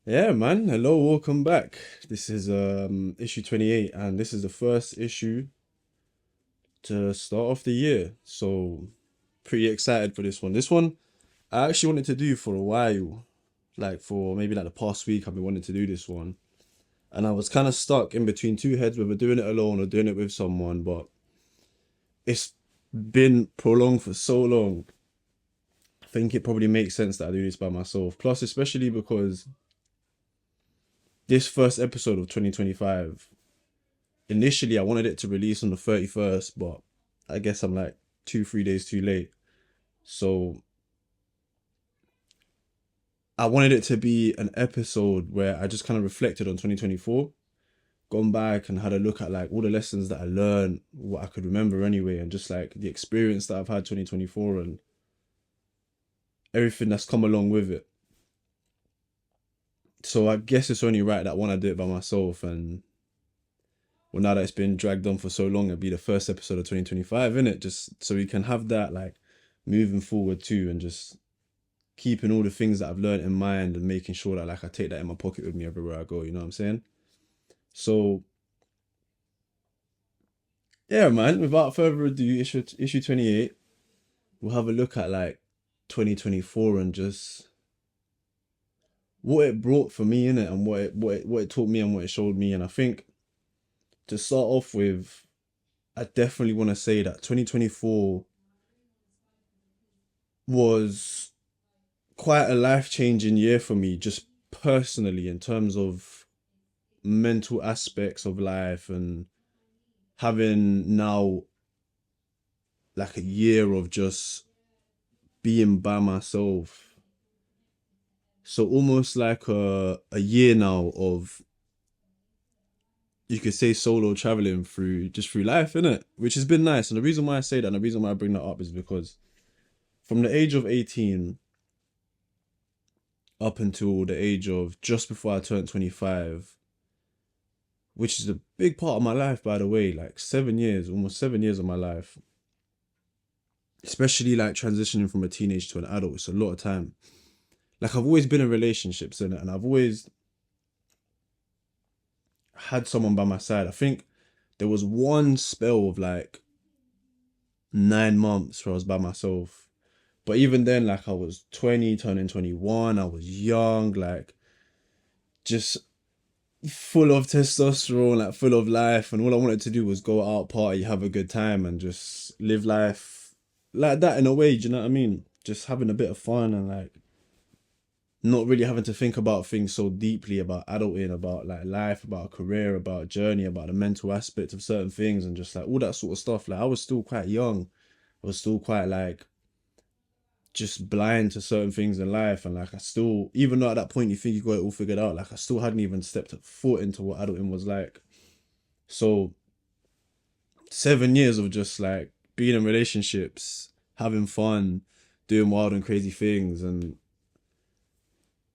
Yeah, man. Hello, welcome back. This is issue 28, and this is the first issue to start off the year. So pretty excited for this one. This one I actually wanted to do for a while. Like for maybe like the past week I've been wanting to do this one. And I was kind of stuck in between two heads, whether doing it alone or doing it with someone, but it's been prolonged for so long. I think it probably makes sense that I do this by myself. Plus, especially because this first episode of 2025, initially I wanted it to release on the 31st, but I guess I'm like 2, 3 days too late. So I wanted it to be an episode where I just kind of reflected on 2024, gone back and had a look at like all the lessons that I learned, what I could remember anyway, and just like the experience that I've had 2024 and everything that's come along with it. So I guess it's only right that when I do it by myself, and well, now that it's been dragged on for so long, it'll be the first episode of 2025, innit? Just so we can have that like moving forward too, and just keeping all the things that I've learned in mind and making sure that like I take that in my pocket with me everywhere I go, you know what I'm saying? So yeah, man, without further ado, issue 28, we'll have a look at like 2024 and just what it brought for me in it, and what it taught me and what it showed me. And I think to start off with, I definitely want to say that 2024 was quite a life-changing year for me, just personally, in terms of mental aspects of life, and having now like a year of just being by myself. So almost like a year now of, you could say, solo traveling through life, innit? Which has been nice. And the reason why I say that and the reason why I bring that up is because from the age of 18 up until the age of just before I turned 25, which is a big part of my life, by the way, like 7 years, almost 7 years of my life, especially like transitioning from a teenage to an adult, it's a lot of time. Like I've always been in relationships and I've always had someone by my side. I think there was one spell of like 9 months where I was by myself. But even then, like I was 20, turning 21, I was young, like just full of testosterone, like full of life, and all I wanted to do was go out, party, have a good time, and just live life like that in a way. Do you know what I mean? Just having a bit of fun and like not really having to think about things so deeply, about adulting, about like life, about a career, about a journey, about the mental aspect of certain things, and just like all that sort of stuff. Like I was still quite young. I was still quite like just blind to certain things in life, and like I still, even though at that point you think you got it all figured out, like I still hadn't even stepped a foot into what adulting was like. So 7 years of just like being in relationships, having fun, doing wild and crazy things, and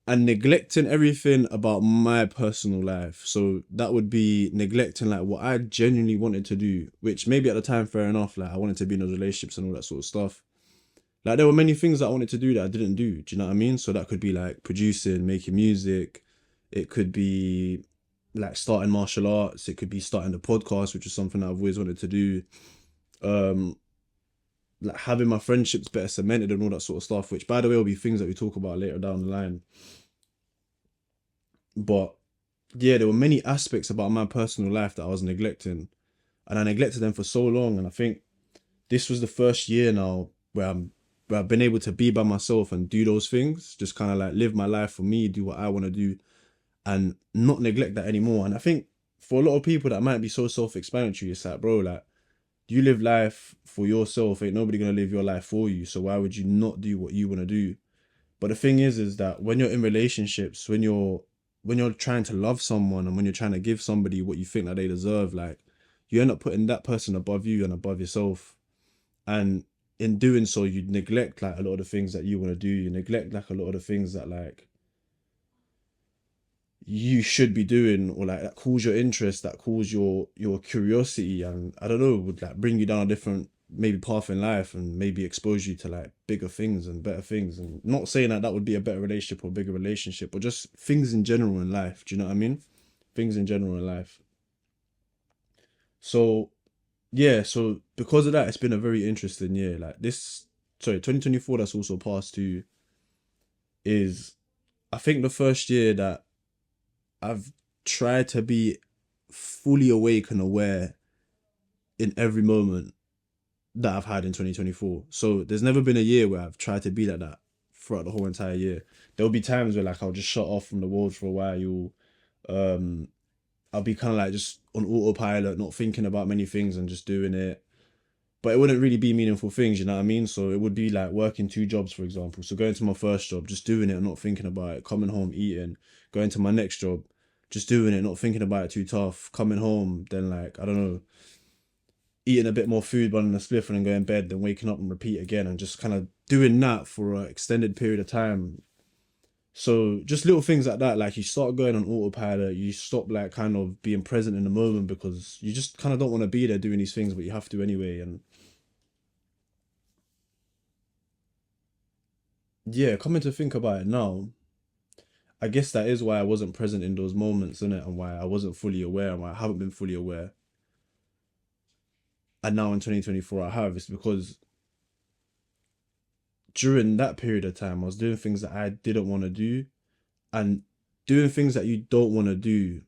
neglecting everything about my personal life. So that would be neglecting like what I genuinely wanted to do, which maybe at the time, fair enough, like I wanted to be in those relationships and all that sort of stuff. Like there were many things that I wanted to do that I didn't do. Do you know what I mean? So that could be like producing, making music. It could be like starting martial arts. It could be starting the podcast, which is something that I've always wanted to do. Um, like having my friendships better cemented and all that sort of stuff, which by the way will be things that we talk about later down the line. But yeah, there were many aspects about my personal life that I was neglecting. And I neglected them for so long. And I think this was the first year now where I've been able to be by myself and do those things, just kind of like live my life for me, do what I want to do, and not neglect that anymore. And I think for a lot of people that might be so self-explanatory. It's like, bro, like you live life for yourself. Ain't nobody gonna live your life for you. So why would you not do what you want to do? But the thing is that when you're in relationships, when you're trying to love someone and when you're trying to give somebody what you think that they deserve, like you end up putting that person above you and above yourself. And in doing so, you neglect like a lot of the things that you want to do. You neglect like a lot of the things that like you should be doing, or like that calls your interest, that calls your curiosity, and I don't know, would like bring you down a different maybe path in life and maybe expose you to like bigger things and better things. And not saying that that would be a better relationship or bigger relationship, but just things in general in life. Do you know what I mean? Things in general in life. So yeah, so because of that, it's been a very interesting year. Like this, sorry, 2024 that's also passed to is, I think, the first year that I've tried to be fully awake and aware in every moment that I've had in 2024. So there's never been a year where I've tried to be like that throughout the whole entire year. There'll be times where like I'll just shut off from the world for a while. Um, I'll be kind of like just on autopilot, not thinking about many things and just doing it. But it wouldn't really be meaningful things, you know what I mean? So it would be like working two jobs, for example. So going to my first job, just doing it and not thinking about it, coming home, eating, going to my next job, just doing it, not thinking about it too tough, coming home, then like, I don't know, eating a bit more food, running a spliff and then going to bed, then waking up and repeat again and just kind of doing that for an extended period of time. So just little things like that, like you start going on autopilot, you stop like kind of being present in the moment because you just kind of don't want to be there doing these things, but you have to anyway. And yeah, coming to think about it now, I guess that is why I wasn't present in those moments, innit? And why I wasn't fully aware and why I haven't been fully aware. And now in 2024, I have. It's because during that period of time, I was doing things that I didn't want to do. And doing things that you don't want to do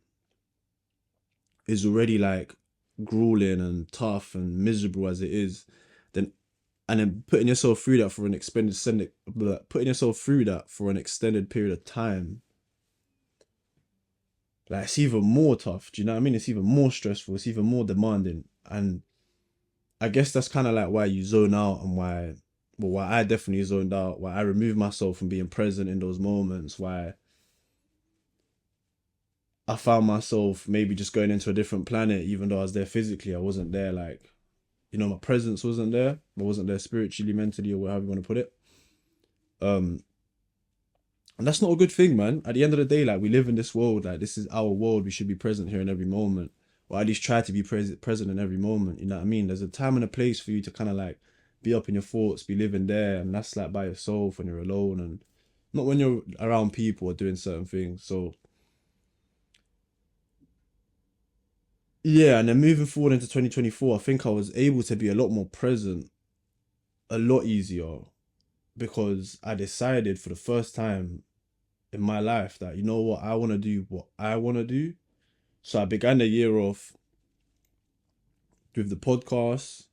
is already like grueling and tough and miserable as it is. Then and then putting yourself through that for an putting yourself through that for an extended period of time, like it's even more tough. Do you know what I mean? It's even more stressful. It's even more demanding. And I guess that's kind of like why you zone out and why I definitely zoned out, why I removed myself from being present in those moments, why I found myself maybe just going into a different planet, even though I was there physically. I wasn't there, like, my presence wasn't there. I wasn't there spiritually, mentally, or whatever you want to put it. Um, and that's not a good thing, man. At the end of the day, like, we live in this world, like, this is our world. We should be present here in every moment, or at least try to be present in every moment. You know what I mean? There's a time and a place for you to kind of like be up in your thoughts, be living there, and that's like by yourself when you're alone, and not when you're around people or doing certain things. So yeah, and then moving forward into 2024, I think I was able to be a lot more present, a lot easier, because I decided for the first time in my life that, you know what, I want to do what I want to do. So I began the year off with the podcast,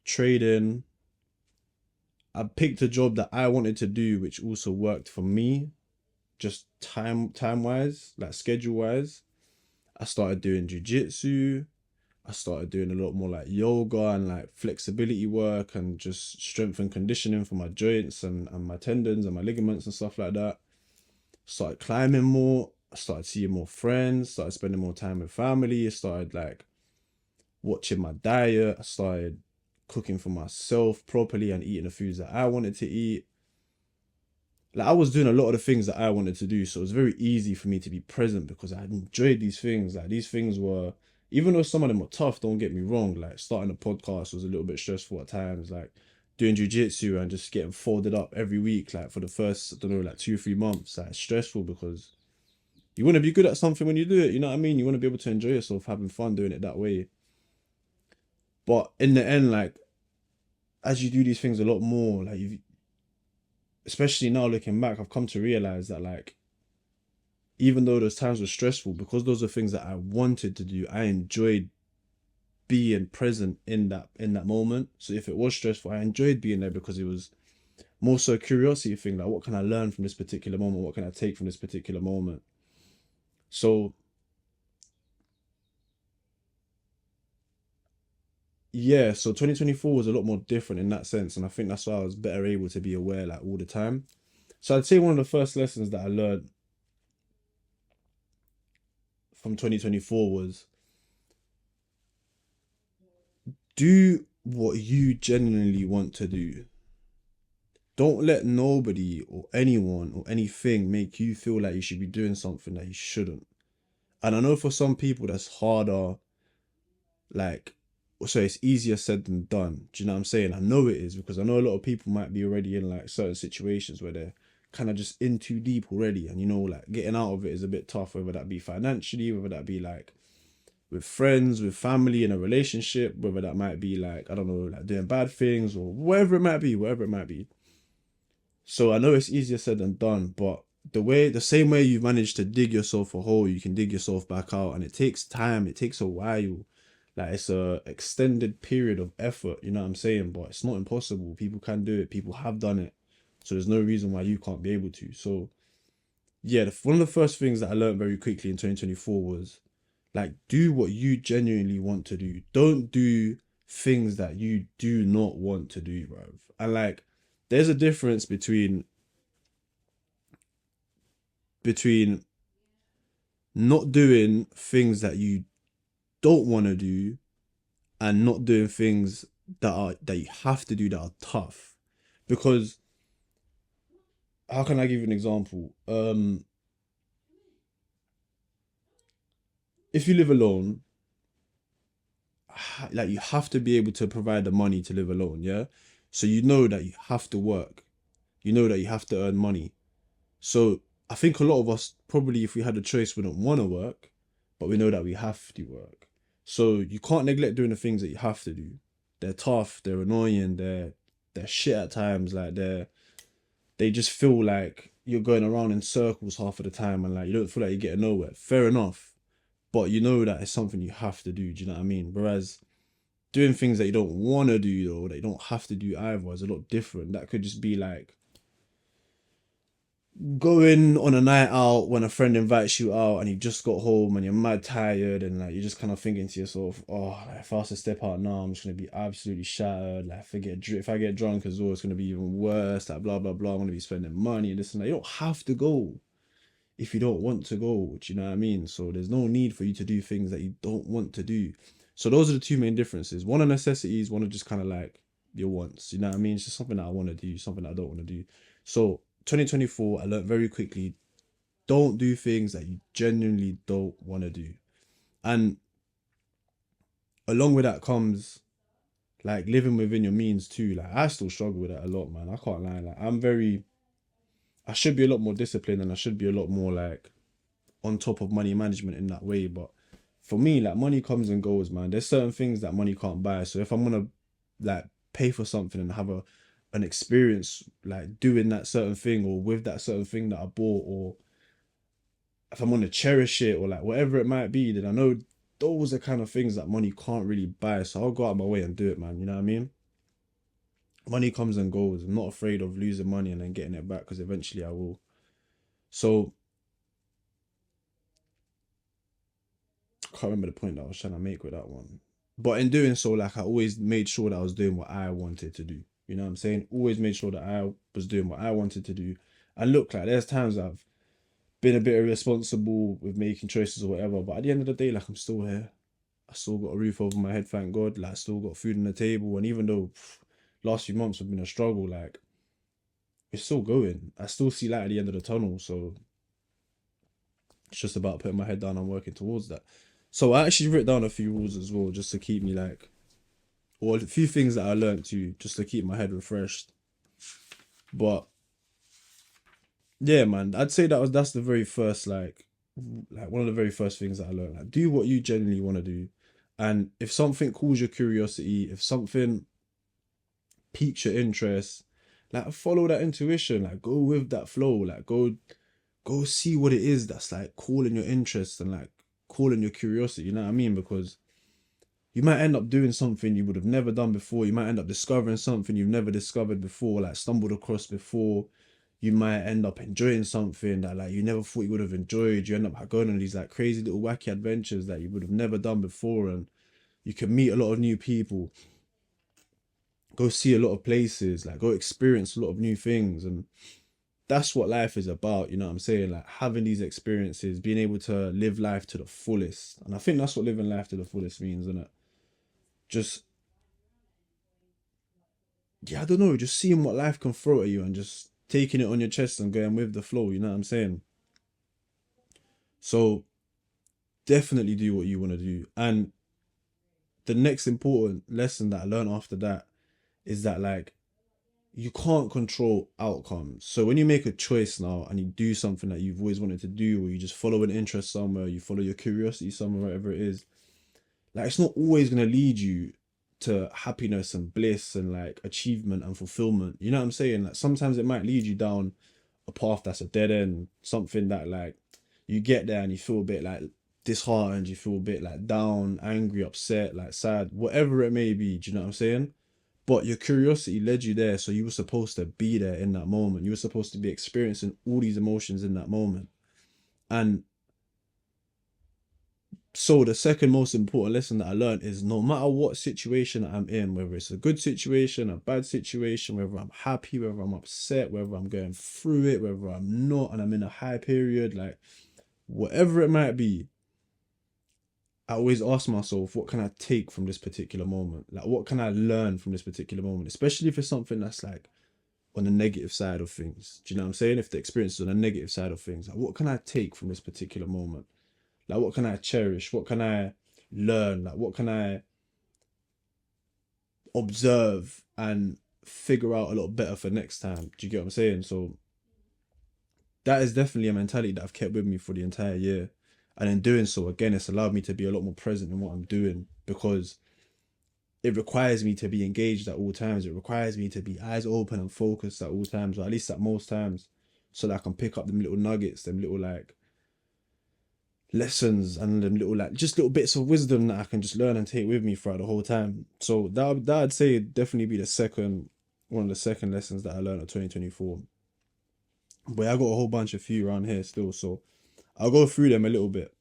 trading. I picked a job that I wanted to do, which also worked for me, just time wise, like schedule wise. I started doing jujitsu. I started doing a lot more like yoga and like flexibility work and just strength and conditioning for my joints and my tendons and my ligaments and stuff like that. Started climbing more. I started seeing more friends. Started spending more time with family. I started like watching my diet. I started cooking for myself properly and eating the foods that I wanted to eat. Like I was doing a lot of the things that I wanted to do, so it was very easy for me to be present because I enjoyed these things. Like these things were, even though some of them were tough, don't get me wrong. Like starting a podcast was a little bit stressful at times. Like doing jujitsu and just getting folded up every week, like for the first, I don't know, like 2 3 months. Like it's stressful because you want to be good at something when you do it. You know what I mean? You want to be able to enjoy yourself, having fun doing it that way. But in the end, like as you do these things a lot more, like you, especially now looking back, I've come to realize that like even though those times were stressful, because those are things that I wanted to do, I enjoyed being present in that moment. So if it was stressful, I enjoyed being there because it was more so a curiosity thing, like what can I learn from this particular moment? What can I take from this particular moment? So yeah, so 2024 was a lot more different in that sense, and I think that's why I was better able to be aware like all the time. So I'd say one of the first lessons that I learned from 2024 was do what you genuinely want to do. Don't let nobody or anyone or anything make you feel like you should be doing something that you shouldn't. And I know for some people that's harder, like so it's easier said than done. Do you know what I'm saying? I know it is, because I know a lot of people might be already in like certain situations where they're kind of just in too deep already, and like getting out of it is a bit tough, whether that be financially, whether that be like with friends, with family, in a relationship, whether that might be like, I don't know, like doing bad things or whatever it might be, whatever it might be. So I know it's easier said than done, but the same way you've managed to dig yourself a hole, you can dig yourself back out, and it takes time, it takes a while. Like, it's a extended period of effort, you know what I'm saying? But it's not impossible. People can do it, people have done it. So there's no reason why you can't be able to. So yeah, one of the first things that I learned very quickly in 2024 was like, do what you genuinely want to do. Don't do things that you do not want to do, bro. And like, there's a difference between not doing things that you don't want to do and not doing things that you have to do that are tough. Because how can I give you an example? If you live alone, like, you have to be able to provide the money to live alone, yeah? So you know that you have to work. You know that you have to earn money. So I think a lot of us probably, if we had a choice, wouldn't want to work, but we know that we have to work. So you can't neglect doing the things that you have to do. They're tough, they're annoying, they're shit at times, like they just feel like you're going around in circles half of the time, and like you don't feel like you're getting nowhere. Fair enough. But you know that it's something you have to do, do you know what I mean? Whereas doing things that you don't want to do, or that you don't have to do either, is a lot different. That could just be like going on a night out when a friend invites you out and you just got home and you're mad tired, and like you're just kind of thinking to yourself, oh, like, if I was to step out now, I'm just gonna be absolutely shattered. Like, if I get drunk as well, it's gonna be even worse. Like, blah blah blah. I'm gonna be spending money and this and that. You don't have to go if you don't want to go. Do you know what I mean? So there's no need for you to do things that you don't want to do. So those are the two main differences. One are necessities, one are just kind of like your wants. You know what I mean? It's just something that I want to do, something that I don't want to do. So 2024, I learned very quickly, don't do things that you genuinely don't want to do. And along with that comes like living within your means too. Like, I still struggle with that a lot, man. I can't lie. Like, I should be a lot more disciplined, and I should be a lot more like on top of money management in that way. But for me, like, money comes and goes, man. There's certain things that money can't buy. So if I'm gonna like pay for something and have an experience like doing that certain thing, or with that certain thing that I bought, or if I'm gonna cherish it, or like whatever it might be, then I know those are kind of things that money can't really buy. So I'll go out of my way and do it, man. You know what I mean? Money comes and goes. I'm not afraid of losing money and then getting it back, because eventually I will. So I can't remember the point that I was trying to make with that one. But in doing so, like, I always made sure that I was doing what I wanted to do. You know what I'm saying? Always made sure that I was doing what I wanted to do. And look, like, there's times I've been a bit irresponsible with making choices or whatever, but at the end of the day, like, I'm still here. I still got a roof over my head, thank God. Like, I still got food on the table. And even though last few months have been a struggle, like, it's still going. I still see light at the end of the tunnel. So it's just about putting my head down and working towards that. So I actually wrote down a few rules as well, just to keep me like, or a few things that I learned to, just to keep my head refreshed. But yeah, man, I'd say that's the very first like one of the very first things that I learned. Like, do what you genuinely want to do, and if something calls your curiosity, if something piques your interest, like, follow that intuition. Like, go with that flow. Like, go see what it is that's like calling your interest and like calling your curiosity. You know what I mean? Because you might end up doing something you would have never done before. You might end up discovering something you've never discovered before, like stumbled across before. You might end up enjoying something that like you never thought you would have enjoyed. You end up going on these like crazy little wacky adventures that you would have never done before, and you can meet a lot of new people, go see a lot of places, like go experience a lot of new things. And that's what life is about, you know what I'm saying? Like, having these experiences, being able to live life to the fullest. And I think that's what living life to the fullest means, isn't it? Just, yeah, I don't know, just seeing what life can throw at you and just taking it on your chest and going with the flow, you know what I'm saying? So definitely do what you want to do. And the next important lesson that I learned after that is that like you can't control outcomes. So when you make a choice now and you do something that you've always wanted to do, or you just follow an interest somewhere, you follow your curiosity somewhere, whatever it is, like it's not always gonna lead you to happiness and bliss and like achievement and fulfillment. You know what I'm saying? Like sometimes it might lead you down a path that's a dead end, something that like you get there and you feel a bit like disheartened, you feel a bit like down, angry, upset, like sad, whatever it may be. Do you know what I'm saying? But your curiosity led you there, so you were supposed to be there in that moment. You were supposed to be experiencing all these emotions in that moment. And so the second most important lesson that I learned is no matter what situation I'm in, whether it's a good situation, a bad situation, whether I'm happy, whether I'm upset, whether I'm going through it, whether I'm not, and I'm in a high period, like whatever it might be, I always ask myself, what can I take from this particular moment? Like, what can I learn from this particular moment? Especially if it's something that's like on the negative side of things. Do you know what I'm saying? If the experience is on the negative side of things, like, what can I take from this particular moment? Like, what can I cherish? What can I learn? Like, what can I observe and figure out a lot better for next time? Do you get what I'm saying? So that is definitely a mentality that I've kept with me for the entire year. And in doing so, again, it's allowed me to be a lot more present in what I'm doing, because it requires me to be engaged at all times. It requires me to be eyes open and focused at all times, or at least at most times, so that I can pick up them little nuggets, them little like lessons, and them little like just little bits of wisdom that I can just learn and take with me throughout the whole time. So that I'd say definitely be the second one of the second lessons that I learned of 2024. But I got a whole bunch of few around here still, so I'll go through them a little bit.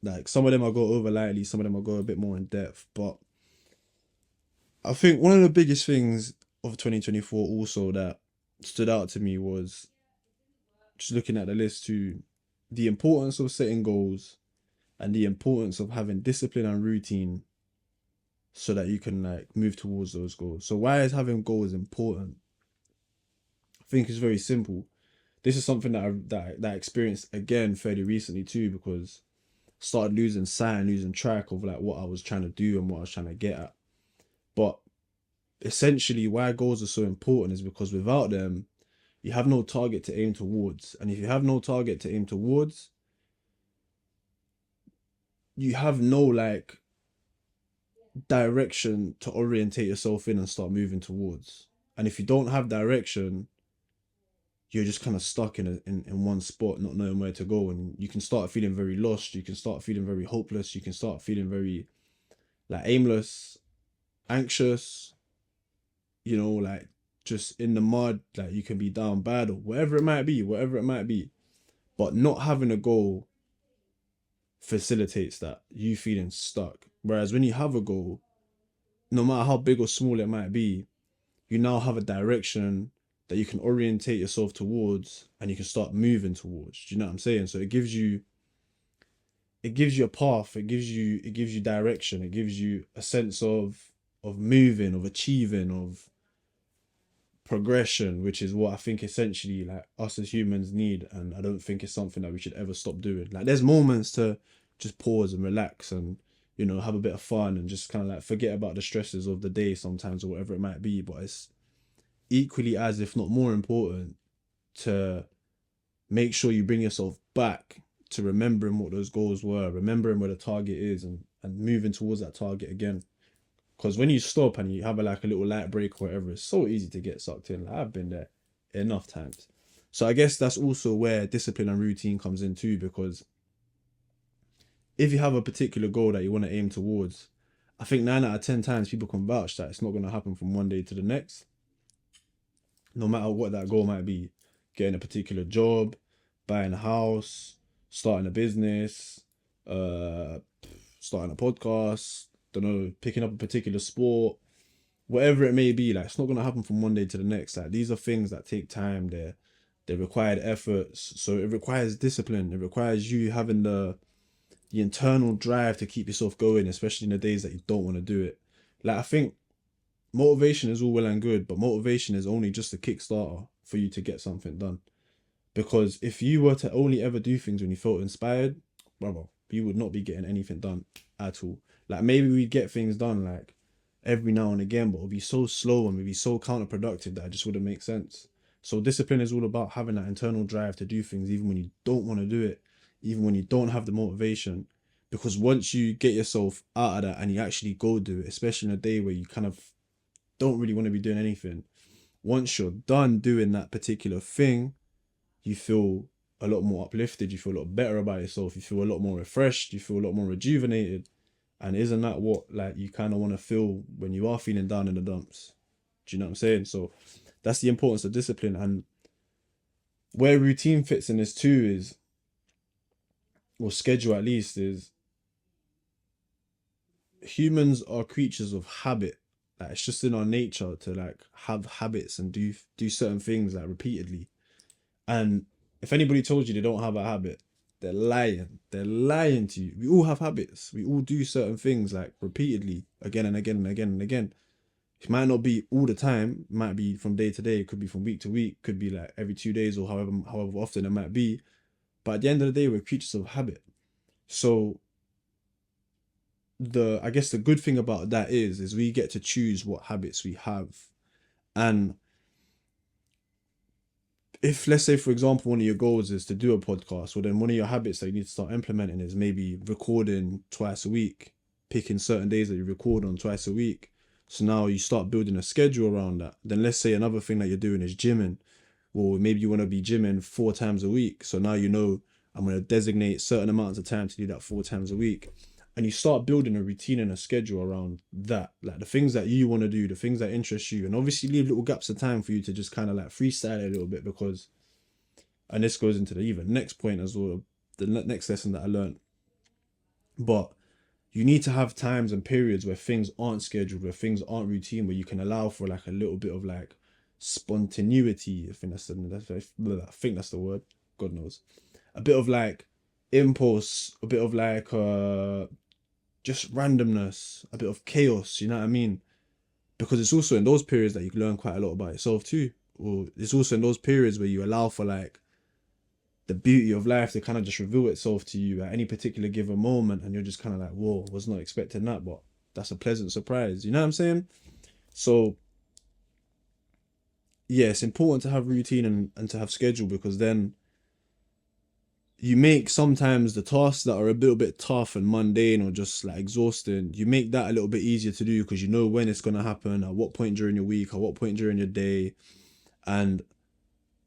Like some of them I'll go over lightly, some of them I'll go a bit more in depth. But I think one of the biggest things of 2024 also that stood out to me was just looking at the list to the importance of setting goals and the importance of having discipline and routine so that you can like move towards those goals. So why is having goals important? I think it's very simple. This is something that I experienced again fairly recently too, because I started losing sight and losing track of like what I was trying to do and what I was trying to get at. But essentially why goals are so important is because without them, you have no target to aim towards. And if you have no target to aim towards, you have no like direction to orientate yourself in and start moving towards. And if you don't have direction, you're just kind of stuck in one spot, not knowing where to go. And you can start feeling very lost. You can start feeling very hopeless. You can start feeling very like aimless, anxious, you know, like just in the mud, like you can be down bad or whatever it might be, whatever it might be. But not having a goal facilitates that, you feeling stuck. Whereas when you have a goal, no matter how big or small it might be, you now have a direction that you can orientate yourself towards and you can start moving towards. Do you know what I'm saying? So it gives you a path, it gives you direction, it gives you a sense of moving, of achieving, of progression, which is what I think essentially like us as humans need. And I don't think it's something that we should ever stop doing. Like there's moments to just pause and relax and, you know, have a bit of fun and just kind of like forget about the stresses of the day sometimes or whatever it might be. But it's equally as if not more important to make sure you bring yourself back to remembering what those goals were, remembering where the target is, and moving towards that target again. Because when you stop and you have like a little light break or whatever, it's so easy to get sucked in. Like, I've been there enough times. So I guess that's also where discipline and routine comes in too, because if you have a particular goal that you want to aim towards, I think 9 out of 10 times people can vouch that it's not going to happen from one day to the next. No matter what that goal might be, getting a particular job, buying a house, starting a business, starting a podcast, don't know, picking up a particular sport, whatever it may be, like it's not gonna happen from one day to the next. Like these are things that take time. They're required efforts. So it requires discipline. It requires you having the internal drive to keep yourself going, especially in the days that you don't want to do it. Like I think motivation is all well and good, but motivation is only just a kickstarter for you to get something done. Because if you were to only ever do things when you felt inspired, brother, you would not be getting anything done at all. Like maybe we'd get things done like every now and again, but it would be so slow and we'd be so counterproductive that it just wouldn't make sense. So discipline is all about having that internal drive to do things even when you don't want to do it, even when you don't have the motivation. Because once you get yourself out of that and you actually go do it, especially in a day where you kind of don't really want to be doing anything, once you're done doing that particular thing, you feel a lot more uplifted, you feel a lot better about yourself, you feel a lot more refreshed, you feel a lot more rejuvenated. And isn't that what like you kind of want to feel when you are feeling down in the dumps? Do you know what I'm saying? So that's the importance of discipline. And where routine fits in this too is, or schedule at least, is humans are creatures of habit. Like it's just in our nature to like have habits and do certain things like repeatedly. And if anybody told you they don't have a habit, they're lying. They're lying to you. We all have habits. We all do certain things like repeatedly, again and again and again and again. It might not be all the time. It might be from day to day. It could be from week to week. Could be like every 2 days or however often it might be. But at the end of the day, we're creatures of habit. So I guess the good thing about that is we get to choose what habits we have. And if, let's say, for example, one of your goals is to do a podcast, well, then one of your habits that you need to start implementing is maybe recording twice a week, picking certain days that you record on twice a week. So now you start building a schedule around that. Then let's say another thing that you're doing is gymming. Well, maybe you want to be gymming 4 times a week. So now you know I'm going to designate certain amounts of time to do that 4 times a week. And you start building a routine and a schedule around that, like the things that you want to do, the things that interest you, and obviously leave little gaps of time for you to just kind of like freestyle a little bit. Because, and this goes into the even next point as well, the next lesson that I learned, but you need to have times and periods where things aren't scheduled, where things aren't routine, where you can allow for like a little bit of like spontaneity. I think that's the word. God knows. A bit of like impulse, a bit of like just randomness, a bit of chaos, you know what I mean? Because it's also in those periods that you learn quite a lot about yourself too. Or it's also in those periods where you allow for like the beauty of life to kind of just reveal itself to you at any particular given moment, and you're just kind of like, whoa, was not expecting that, but that's a pleasant surprise. You know what I'm saying? So yeah, it's important to have routine and to have schedule, because then you make sometimes the tasks that are a little bit tough and mundane or just like exhausting, you make that a little bit easier to do because you know when it's going to happen, at what point during your week, at what point during your day. And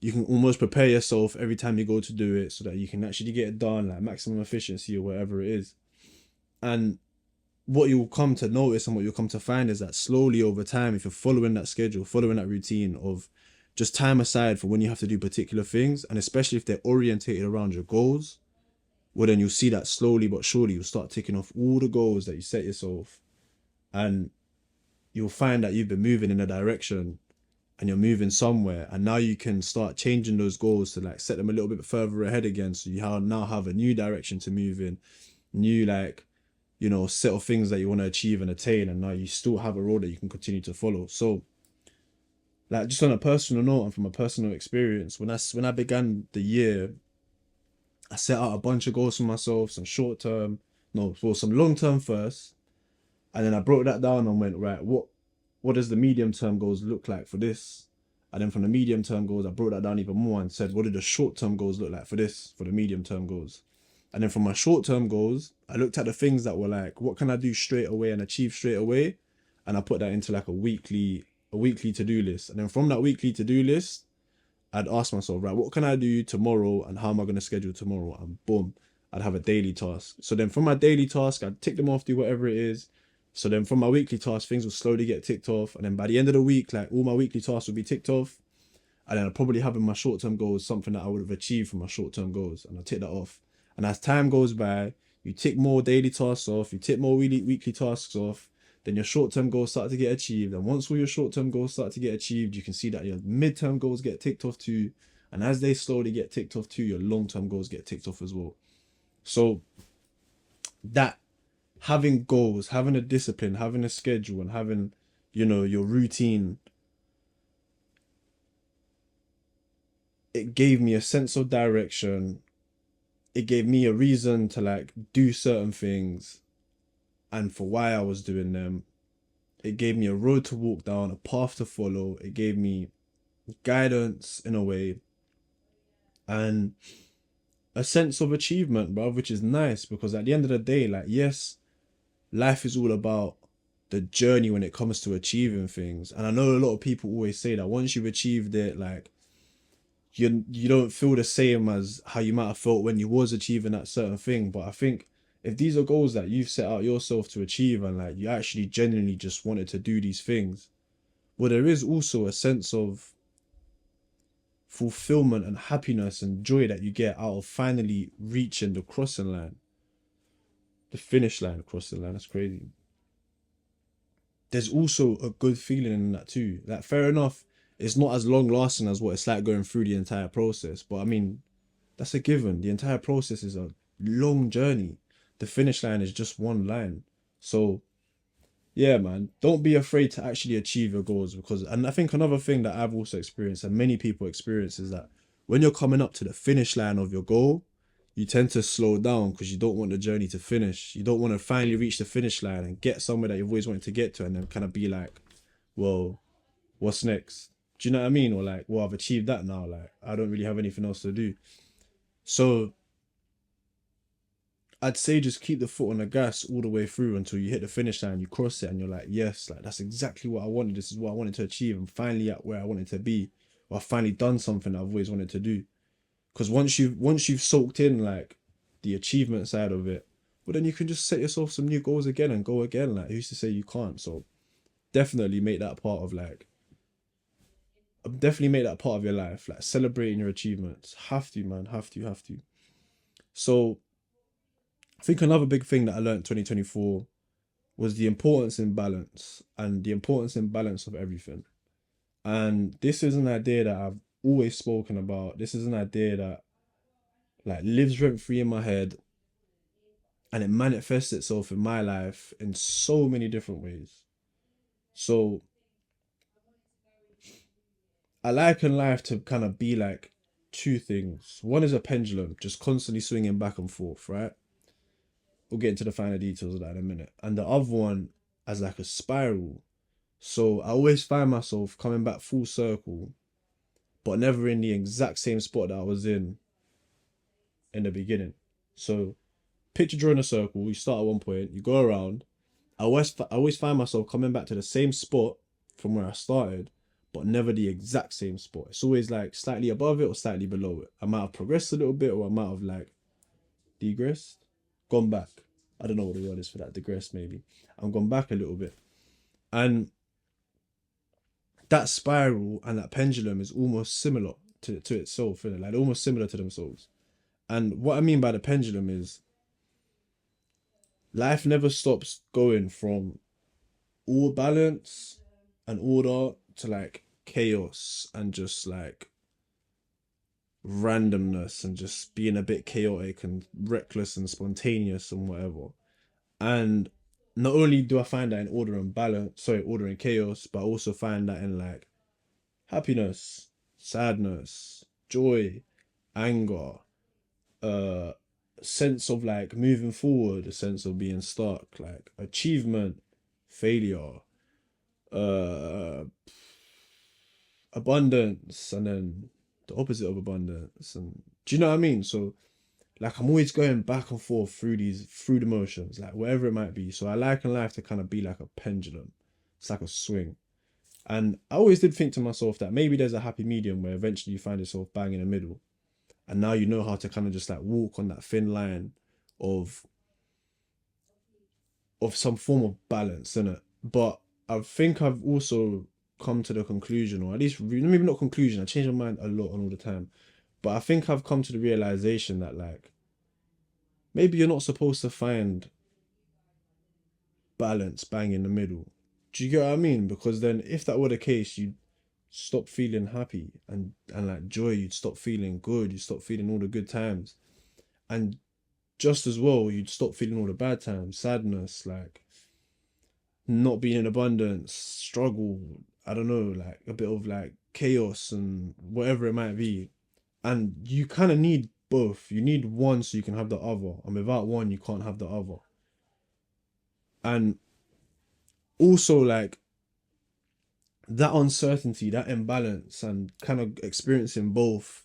you can almost prepare yourself every time you go to do it so that you can actually get it done, like maximum efficiency or whatever it is. And what you'll come to notice and what you'll come to find is that slowly over time, if you're following that schedule, following that routine of just time aside for when you have to do particular things, and especially if they're orientated around your goals, well, then you'll see that slowly but surely you'll start ticking off all the goals that you set yourself. And you'll find that you've been moving in a direction and you're moving somewhere. And now you can start changing those goals to like set them a little bit further ahead again. So you now have a new direction to move in, new like, you know, set of things that you want to achieve and attain. And now you still have a road that you can continue to follow. So like just on a personal note and from a personal experience, when I began the year, I set out a bunch of goals for myself, some short term, no, for some long term first. And then I broke that down and went, right, what does the medium term goals look like for this? And then from the medium term goals, I broke that down even more and said, what do the short term goals look like for this, for the medium term goals? And then from my short term goals, I looked at the things that were like, what can I do straight away and achieve straight away? And I put that into like a weekly to-do list. And then from that weekly to-do list, I'd ask myself, right, what can I do tomorrow and how am I going to schedule tomorrow? And boom, I'd have a daily task. So then from my daily task, I'd tick them off, do whatever it is. So then from my weekly task, things will slowly get ticked off. And then by the end of the week, like all my weekly tasks would be ticked off. And then I'd probably have in my short-term goals something that I would have achieved from my short-term goals. And I'll tick that off. And as time goes by, you tick more daily tasks off, you tick more weekly tasks off, then your short-term goals start to get achieved. And once all your short-term goals start to get achieved, you can see that your mid-term goals get ticked off too. And as they slowly get ticked off too, your long-term goals get ticked off as well. So that having goals, having a discipline, having a schedule, and having, you know, your routine, it gave me a sense of direction. It gave me a reason to like do certain things. and for why I was doing them. It gave me a road to walk down, a path to follow. It gave me guidance in a way, and a sense of achievement, bro, which is nice because at the end of the day, like, yes, life is all about the journey when it comes to achieving things. And I know a lot of people always say that once you've achieved it, like, you don't feel the same as how you might have felt when you was achieving that certain thing. But I think if these are goals that you've set out yourself to achieve and like you actually genuinely just wanted to do these things, well, there is also a sense of fulfillment and happiness and joy that you get out of finally reaching the crossing line, the finish line, crossing line. That's crazy. There's also a good feeling in that too. Like, fair enough, it's not as long lasting as what it's like going through the entire process. But I mean, that's a given. The entire process is a long journey. The finish line is just one line. So yeah, man, don't be afraid to actually achieve your goals because, and I think another thing that I've also experienced and many people experience is that when you're coming up to the finish line of your goal, you tend to slow down because you don't want the journey to finish. You don't want to finally reach the finish line and get somewhere that you've always wanted to get to and then kind of be like, well, what's next? Do you know what I mean? Or like, well, I've achieved that now. Like, I don't really have anything else to do. So I'd say just keep the foot on the gas all the way through until you hit the finish line, you cross it, and you're like, yes, like that's exactly what I wanted. This is what I wanted to achieve. I'm finally at where I wanted to be, or I've finally done something that I've always wanted to do. Because once you've soaked in like the achievement side of it, well then you can just set yourself some new goals again and go again. Like who's to say you can't? So definitely make that part of like definitely make that part of your life. Like celebrating your achievements. Have to, man. Have to. So I think another big thing that I learned 2024 was the importance in balance and the importance in balance of everything. And this is an idea that I've always spoken about. This is an idea that like lives rent free in my head and it manifests itself in my life in so many different ways. So I liken life to kind of be like two things. One is a pendulum, just constantly swinging back and forth, right? We'll get into the finer details of that in a minute. And the other one as like a spiral. So I always find myself coming back full circle, but never in the exact same spot that I was in the beginning. So picture drawing a circle. You start at one point, you go around. I always find myself coming back to the same spot from where I started, but never the exact same spot. It's always like slightly above it or slightly below it. I might have progressed a little bit, or I might have like degressed, gone back. I don't know what the word is for that. Digressed maybe. I'm gone back a little bit, and that spiral and that pendulum is almost similar to itself, isn't it? Like almost similar to themselves. And what I mean by the pendulum is life never stops going from all balance and order to like chaos and just like randomness and just being a bit chaotic and reckless and spontaneous and whatever. And not only do I find that in order and balance, sorry, order and chaos, but I also find that in like happiness, sadness, joy, anger, uh sense of like moving forward, a sense of being stuck, like achievement, failure, uh abundance, and then the opposite of abundance. And do you know what I mean? So like I'm always going back and forth through the motions, like whatever it might be. So I liken life to kind of be like a pendulum. It's like a swing. And I always did think to myself that maybe there's a happy medium where eventually you find yourself bang in the middle. And now you know how to kind of just like walk on that thin line of some form of balance in it. But I think I've also come to the conclusion, or at least maybe not conclusion, I change my mind a lot and all the time. But I think I've come to the realization that like maybe you're not supposed to find balance bang in the middle. Do you get what I mean? Because then if that were the case, you'd stop feeling happy and like joy, you'd stop feeling good, you'd stop feeling all the good times. And just as well, you'd stop feeling all the bad times, sadness, like not being in abundance, struggle, I don't know, like a bit of like chaos and whatever it might be. And you kind of need both. You need one so you can have the other. And without one, you can't have the other. And also like that uncertainty, that imbalance, and kind of experiencing both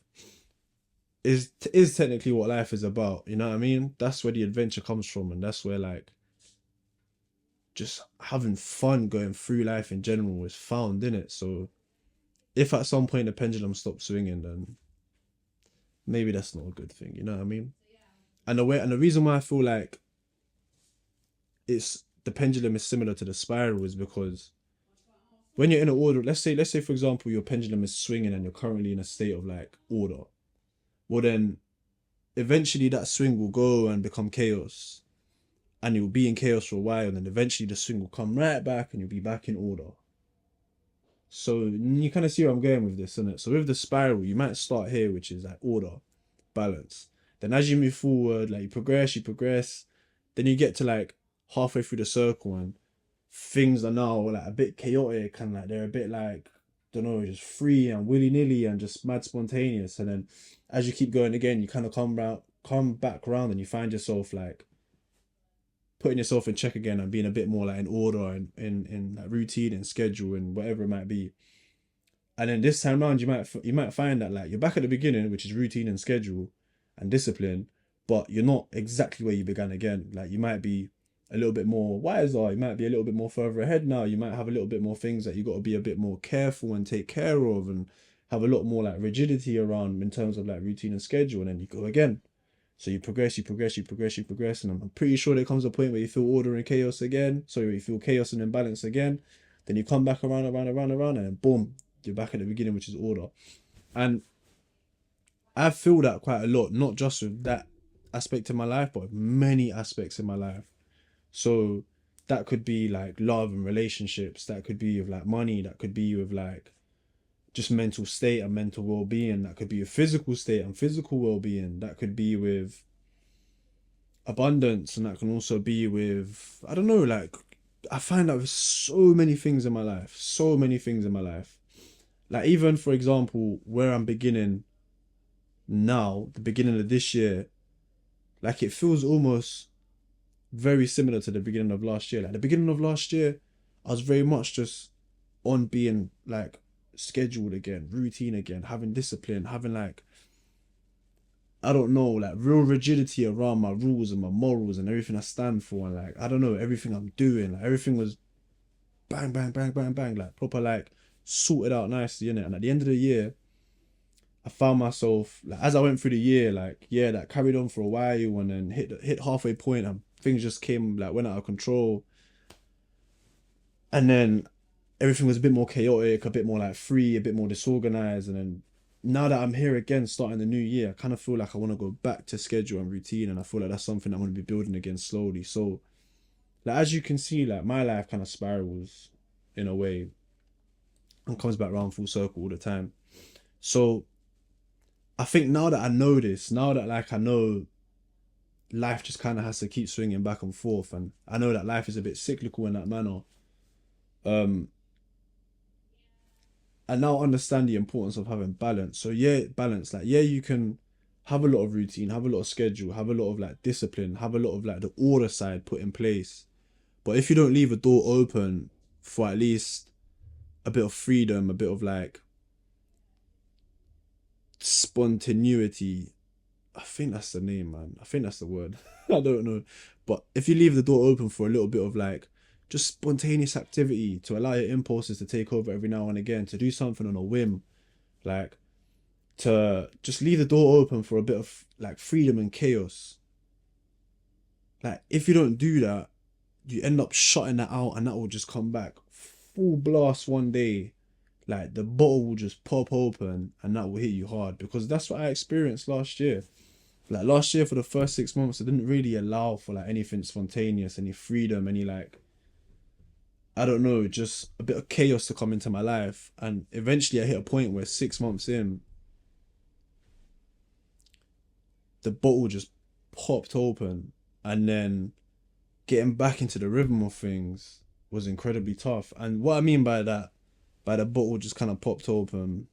is technically what life is about. You know what I mean? That's where the adventure comes from, and that's where like just having fun going through life in general is found in it. So if at some point the pendulum stops swinging, then maybe that's not a good thing. You know what I mean? And the reason why I feel like it's the pendulum is similar to the spiral is because when you're in an order, let's say for example your pendulum is swinging and you're currently in a state of like order. Well then eventually that swing will go and become chaos, and you'll be in chaos for a while, and then eventually the swing will come right back and you'll be back in order. So you kind of see where I'm going with this, isn't it? So with the spiral, you might start here, which is like order, balance. Then as you move forward, like you progress, then you get to like halfway through the circle and things are now like a bit chaotic and like they're a bit like, don't know, just free and willy-nilly and just mad spontaneous. And then as you keep going again, you kind of come back around and you find yourself like putting yourself in check again and being a bit more like in order and in like routine and schedule and whatever it might be. And then this time around, you might find that like you're back at the beginning, which is routine and schedule and discipline, but you're not exactly where you began again. Like you might be a little bit more wiser, you might be a little bit more further ahead now, you might have a little bit more things that you got to be a bit more careful and take care of, and have a lot more like rigidity around in terms of like routine and schedule, and then you go again. So you progress, you progress, and I'm pretty sure there comes a point where you feel order and chaos again. So you feel chaos and imbalance again. Then you come back around, and then boom, you're back at the beginning, which is order. And I feel that quite a lot, not just with that aspect in my life, but with many aspects in my life. So that could be like love and relationships, that could be with like money, that could be with like just mental state and mental well-being, that could be a physical state and physical well-being, that could be with abundance, and that can also be with, I don't know, like I find out with so many things in my life, so many things in my life, like even for example where I'm beginning now, the beginning of this year, like it feels almost very similar to the beginning of last year. Like the beginning of last year I was very much just on being like scheduled again, routine again, having discipline, having like, I don't know, like real rigidity around my rules and my morals and everything I stand for, and like I don't know, everything I'm doing, like everything was bang, bang, bang, bang, bang, like proper like sorted out nicely in it. And at the end of the year, I found myself like as I went through the year, like yeah, that carried on for a while, and then hit halfway point and things just came like went out of control, and then everything was a bit more chaotic, a bit more like free, a bit more disorganized. And then now that I'm here again, starting the new year, I kind of feel like I want to go back to schedule and routine, and I feel like that's something I'm going to be building again slowly. So, like as you can see, like my life kind of spirals in a way and comes back around full circle all the time. So I think now that I know this, now that like I know life just kind of has to keep swinging back and forth, and I know that life is a bit cyclical in that manner. Um, I now understand the importance of having balance. So yeah, balance. Like yeah, you can have a lot of routine, have a lot of schedule, have a lot of like discipline, have a lot of like the order side put in place. But if you don't leave a door open for at least a bit of freedom, a bit of like spontaneity, I think that's the name, man. I think that's the word. I don't know. But if you leave the door open for a little bit of like just spontaneous activity, to allow your impulses to take over every now and again, to do something on a whim, like to just leave the door open for a bit of like freedom and chaos. Like if you don't do that, you end up shutting that out, and that will just come back full blast one day. Like the bottle will just pop open and that will hit you hard, because that's what I experienced last year. Like last year for the first 6 months, I didn't really allow for like anything spontaneous, any freedom, any like, I don't know, just a bit of chaos to come into my life. And eventually I hit a point where 6 months in, the bottle just popped open, and then getting back into the rhythm of things was incredibly tough. And what I mean by that, by the bottle just kind of popped open,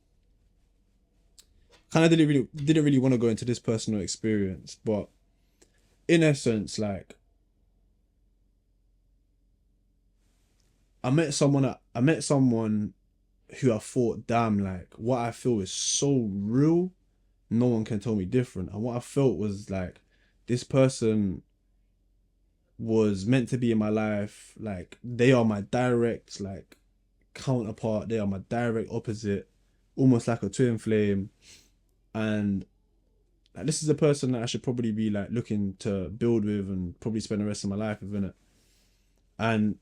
kind of didn't really want to go into this personal experience, but in essence, like I met someone who I thought, damn, like what I feel is so real, no one can tell me different. And what I felt was like this person was meant to be in my life. Like they are my direct like counterpart. They are my direct opposite, almost like a twin flame. And like this is a person that I should probably be like looking to build with and probably spend the rest of my life with, it. And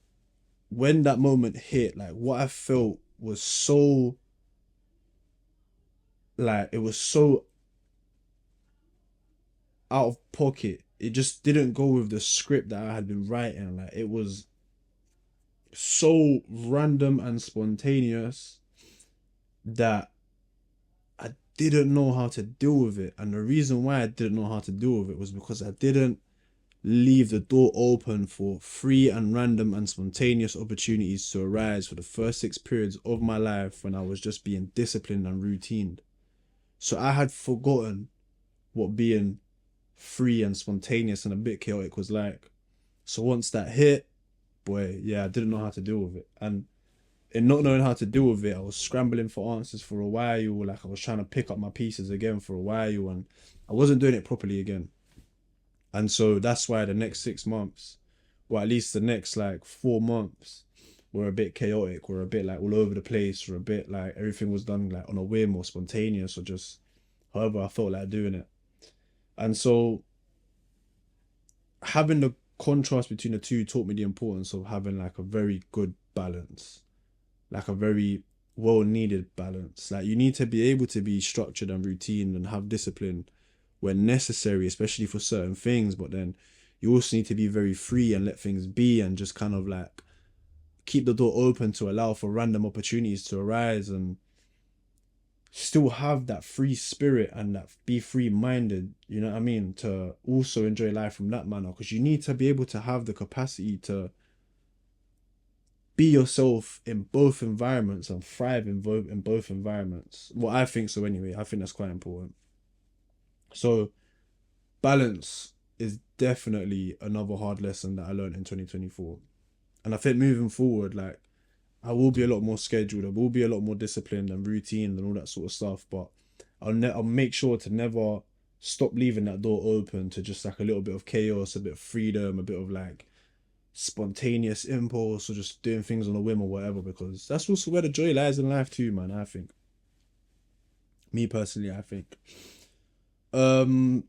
when that moment hit, like what I felt was so like it was so out of pocket. It just didn't go with the script that I had been writing. Like it was so random and spontaneous that I didn't know how to deal with it. And the reason why I didn't know how to deal with it was because I didn't leave the door open for free and random and spontaneous opportunities to arise for the first 6 periods of my life when I was just being disciplined and routined. So I had forgotten what being free and spontaneous and a bit chaotic was like. So once that hit, boy, yeah, I didn't know how to deal with it. And in not knowing how to deal with it, I was scrambling for answers for a while. Like I was trying to pick up my pieces again for a while, and I wasn't doing it properly again. And so that's why the next 6 months, or at least the next like 4 months, were a bit chaotic, were a bit like all over the place, were a bit like everything was done like on a whim or spontaneous or just however I felt like doing it. And so having the contrast between the two taught me the importance of having like a very good balance, like a very well needed balance. Like you need to be able to be structured and routine and have discipline when necessary, especially for certain things, but then you also need to be very free and let things be and just kind of like keep the door open to allow for random opportunities to arise and still have that free spirit and that be free minded, you know what I mean, to also enjoy life from that manner, because you need to be able to have the capacity to be yourself in both environments and thrive in both environments. Well, I think so anyway. I think that's quite important. So balance is definitely another hard lesson that I learned in 2024. And I think moving forward, like I will be a lot more scheduled. I will be a lot more disciplined and routine and all that sort of stuff. But I'll make sure to never stop leaving that door open to just like a little bit of chaos, a bit of freedom, a bit of like spontaneous impulse or just doing things on a whim or whatever, because that's also where the joy lies in life too, man. I think. Me personally, I think. Um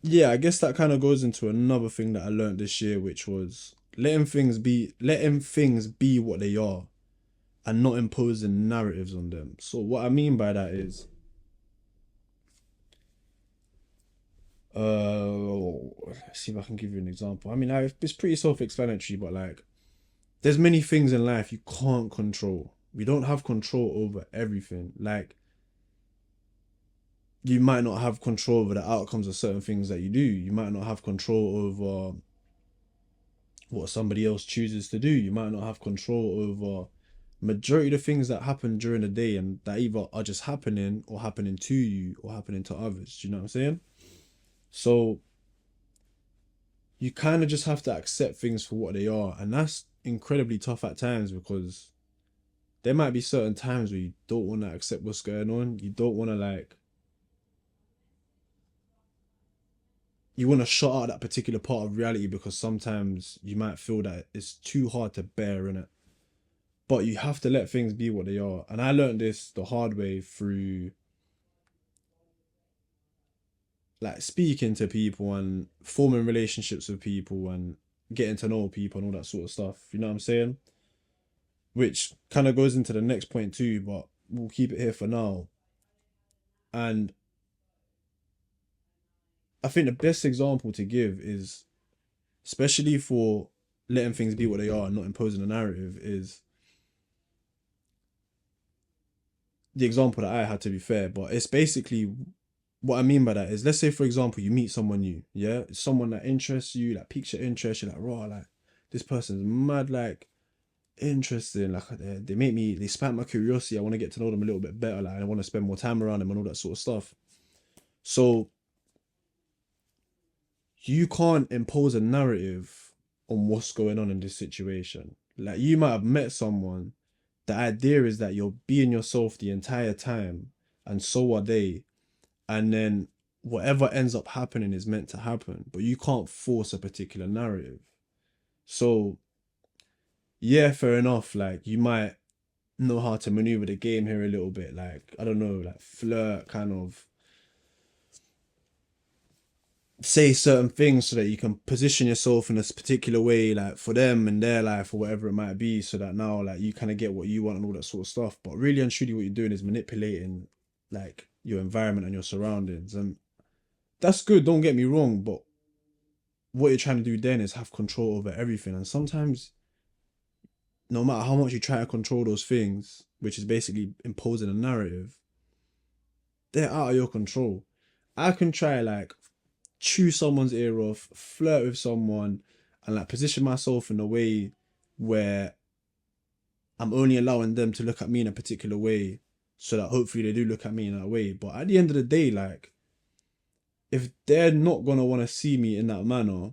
yeah, I guess that kind of goes into another thing that I learned this year, which was letting things be what they are and not imposing narratives on them. So what I mean by that is let's see if I can give you an example. I mean, it's pretty self-explanatory, but like there's many things in life you can't control. We don't have control over everything. Like you might not have control over the outcomes of certain things that you do. You might not have control over what somebody else chooses to do. You might not have control over majority of the things that happen during the day and that either are just happening or happening to you or happening to others. Do you know what I'm saying? So you kind of just have to accept things for what they are. And that's incredibly tough at times because there might be certain times where you don't want to accept what's going on. You don't want to like you want to shut out that particular part of reality because sometimes you might feel that it's too hard to bear in it. But you have to let things be what they are. And I learned this the hard way through like speaking to people and forming relationships with people and getting to know people and all that sort of stuff. You know what I'm saying? Which kind of goes into the next point too, but we'll keep it here for now. And I think the best example to give is, especially for letting things be what they are and not imposing a narrative, is the example that I had, to be fair. But it's basically what I mean by that is, let's say for example you meet someone new, yeah, someone that interests you, that piques your interest. You're like, raw, like this person's mad, like interesting. Like they spark my curiosity. I want to get to know them a little bit better. Like I want to spend more time around them and all that sort of stuff. So you can't impose a narrative on what's going on in this situation. Like you might have met someone. The idea is that you're being yourself the entire time, and so are they. And then whatever ends up happening is meant to happen, but you can't force a particular narrative. So yeah, fair enough. Like you might know how to maneuver the game here a little bit. Like I don't know, like flirt, kind of say certain things so that you can position yourself in this particular way, like for them and their life or whatever it might be, so that now like you kind of get what you want and all that sort of stuff. But really and truly, what you're doing is manipulating like your environment and your surroundings, and that's good. Don't get me wrong, but what you're trying to do then is have control over everything. And sometimes, no matter how much you try to control those things, which is basically imposing a narrative, they're out of your control. I can try like chew someone's ear off, flirt with someone, and like position myself in a way where I'm only allowing them to look at me in a particular way, so that hopefully they do look at me in that way. But at the end of the day, like if they're not gonna want to see me in that manner,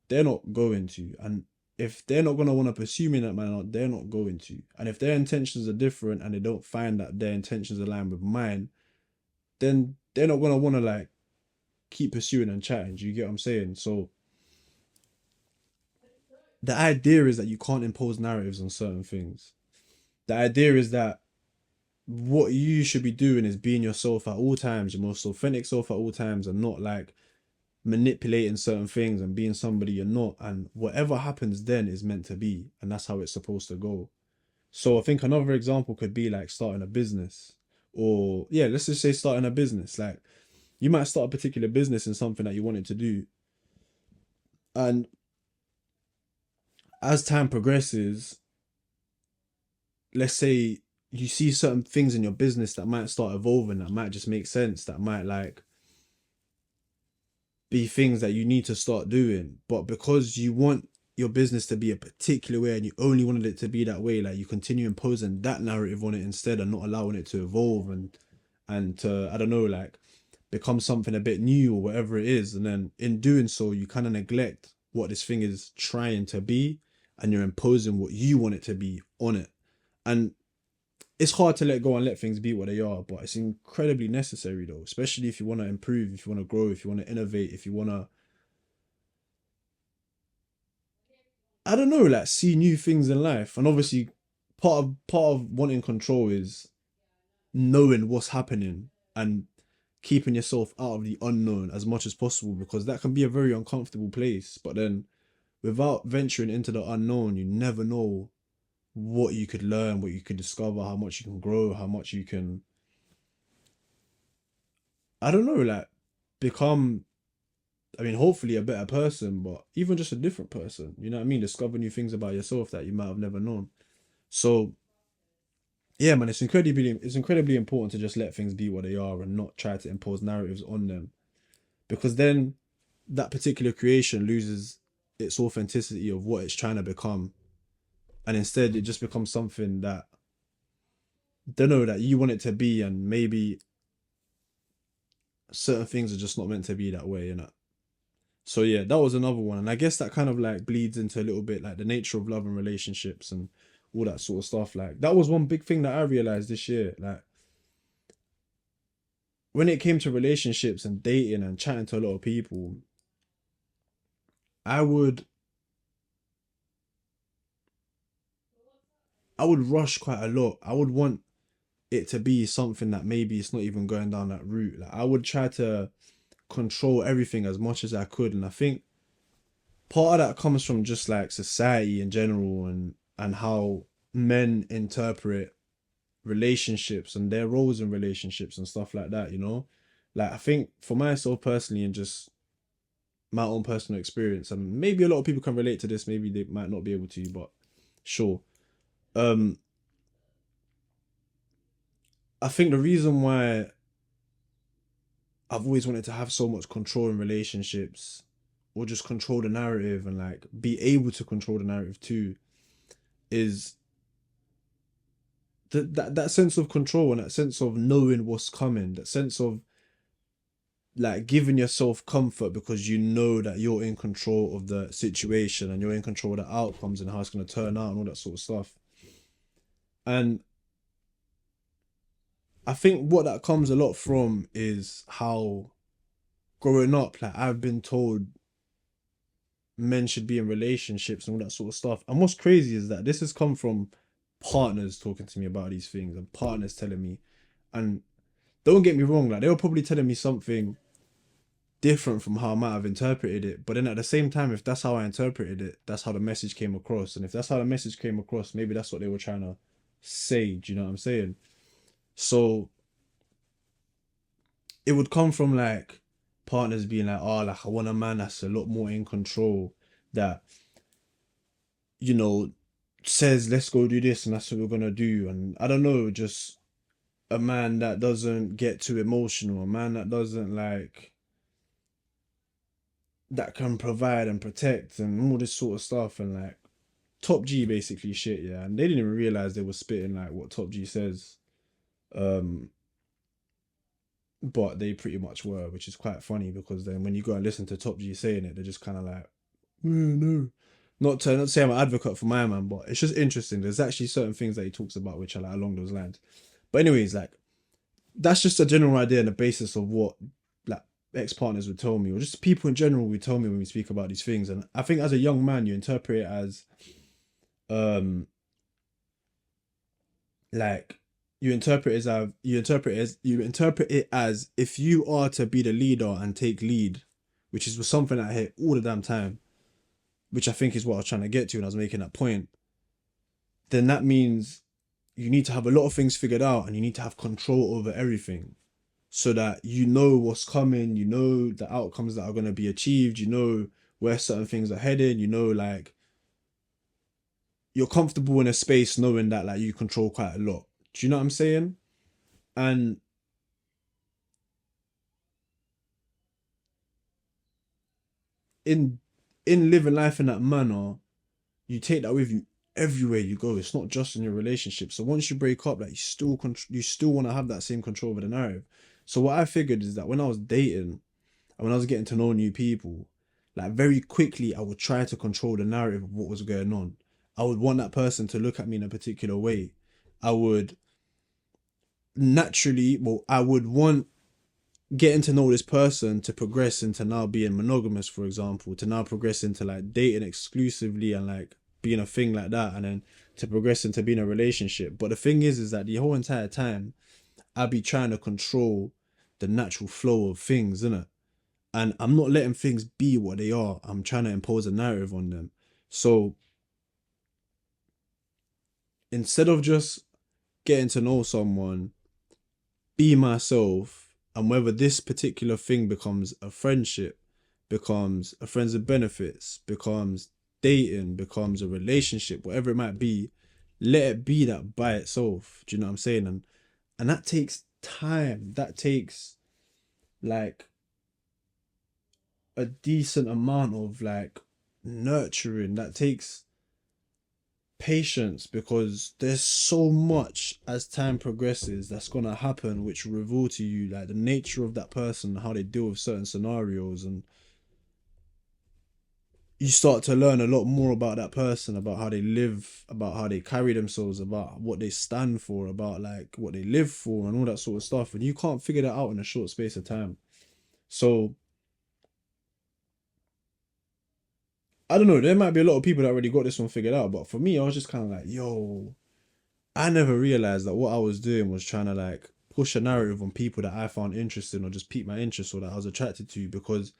they're not going to. And if they're not gonna want to pursue me in that manner, they're not going to. And if their intentions are different and they don't find that their intentions align with mine, then they're not gonna want to like keep pursuing and chatting. Do you get what I'm saying? So the idea is that you can't impose narratives on certain things. The idea is that what you should be doing is being yourself at all times, your most authentic self at all times, and not like manipulating certain things and being somebody you're not. And whatever happens then is meant to be, and that's how it's supposed to go. So I think another example could be like starting a business, or yeah, let's just say starting a business. Like you might start a particular business in something that you wanted to do, and as time progresses, let's say you see certain things in your business that might start evolving, that might just make sense, that might like be things that you need to start doing. But because you want your business to be a particular way and you only wanted it to be that way, like you continue imposing that narrative on it instead and not allowing it to evolve and to, I don't know, like become something a bit new or whatever it is. And then in doing so, you kind of neglect what this thing is trying to be, and you're imposing what you want it to be on it. And it's hard to let go and let things be what they are, but it's incredibly necessary though, especially if you want to improve, if you want to grow, if you want to innovate, if you want to, I don't know, like see new things in life. And obviously, part of wanting control is knowing what's happening and keeping yourself out of the unknown as much as possible, because that can be a very uncomfortable place. But then without venturing into the unknown, you never know what you could learn, what you could discover, how much you can grow, how much you can, I don't know, like become, I mean, hopefully a better person, but even just a different person. You know what I mean? Discover new things about yourself that you might have never known. So yeah, man, it's incredibly important to just let things be what they are and not try to impose narratives on them, because then that particular creation loses its authenticity of what it's trying to become, and instead it just becomes something that don't know that you want it to be, and maybe certain things are just not meant to be that way, you know. So yeah, that was another one. And I guess that kind of like bleeds into a little bit like the nature of love and relationships and all that sort of stuff. Like that was one big thing that I realized this year. Like when it came to relationships and dating and chatting to a lot of people, I would I would rush quite a lot. I would want it to be something that maybe it's not even going down that route. Like I would try to control everything as much as I could. And I think part of that comes from just like society in general, and how men interpret relationships and their roles in relationships and stuff like that, you know? Like I think for myself personally and just my own personal experience, and maybe a lot of people can relate to this, maybe they might not be able to, but sure. Um I think the reason why I've always wanted to have so much control in relationships, or just control the narrative and like be able to control the narrative too, is that sense of control and that sense of knowing what's coming, that sense of like giving yourself comfort because you know that you're in control of the situation and you're in control of the outcomes and how it's going to turn out and all that sort of stuff. And I think what that comes a lot from is how growing up, like I've been told men should be in relationships and all that sort of stuff. And what's crazy is that this has come from partners talking to me about these things and partners telling me. And don't get me wrong, like they were probably telling me something different from how I might have interpreted it. But then at the same time, if that's how I interpreted it, that's how the message came across. And if that's how the message came across, maybe that's what they were trying to say. Do you know what I'm saying? So it would come from like partners being like, oh, like I want a man that's a lot more in control, that, you know, says let's go do this and that's what we're gonna do. And I don't know, just a man that doesn't get too emotional, a man that doesn't like that can provide and protect and all this sort of stuff, and like top G basically shit, yeah. And they didn't even realize they were spitting like what top G says. Um but they pretty much were, which is quite funny because then when you go and listen to top G saying it, they're just kind of like, no. Not to say I'm an advocate for my man, but it's just interesting. There's actually certain things that he talks about which are like along those lines. But anyways, like that's just a general idea and the basis of what like ex-partners would tell me, or just people in general would tell me when we speak about these things. And I think as a young man, you interpret it as um like you interpret it as if you are to be the leader and take lead, which is something I hear all the damn time, which I think is what I was trying to get to when I was making that point. Then that means you need to have a lot of things figured out and you need to have control over everything so that you know what's coming, you know the outcomes that are going to be achieved, you know where certain things are headed, you know, like you're comfortable in a space knowing that like you control quite a lot. Do you know what I'm saying? And in living life in that manner, you take that with you everywhere you go. It's not just in your relationship. So once you break up, like you still want to have that same control over the narrative. So what I figured is that when I was dating and when I was getting to know new people, like very quickly I would try to control the narrative of what was going on. I would want that person to look at me in a particular way. I would naturally, well, I would want getting to know this person to progress into now being monogamous, for example, to now progress into like dating exclusively and like being a thing like that, and then to progress into being a relationship. But the thing is that the whole entire time I'd be trying to control the natural flow of things, innit? And I'm not letting things be what they are. I'm trying to impose a narrative on them. So instead of just getting to know someone, be myself, and whether this particular thing becomes a friendship, becomes a friends with benefits, becomes dating, becomes a relationship, whatever it might be, let it be that by itself. Do you know what I'm saying? And that takes time. That takes like a decent amount of like nurturing. That takes patience because there's so much as time progresses that's gonna happen which will reveal to you like the nature of that person, how they deal with certain scenarios, and you start to learn a lot more about that person, about how they live, about how they carry themselves, about what they stand for, about like what they live for and all that sort of stuff, and you can't figure that out in a short space of time. So I don't know, there might be a lot of people that already got this one figured out, but for me I was just kind of like, yo, I never realized that what I was doing was trying to like push a narrative on people that I found interesting or just pique my interest or that I was attracted to because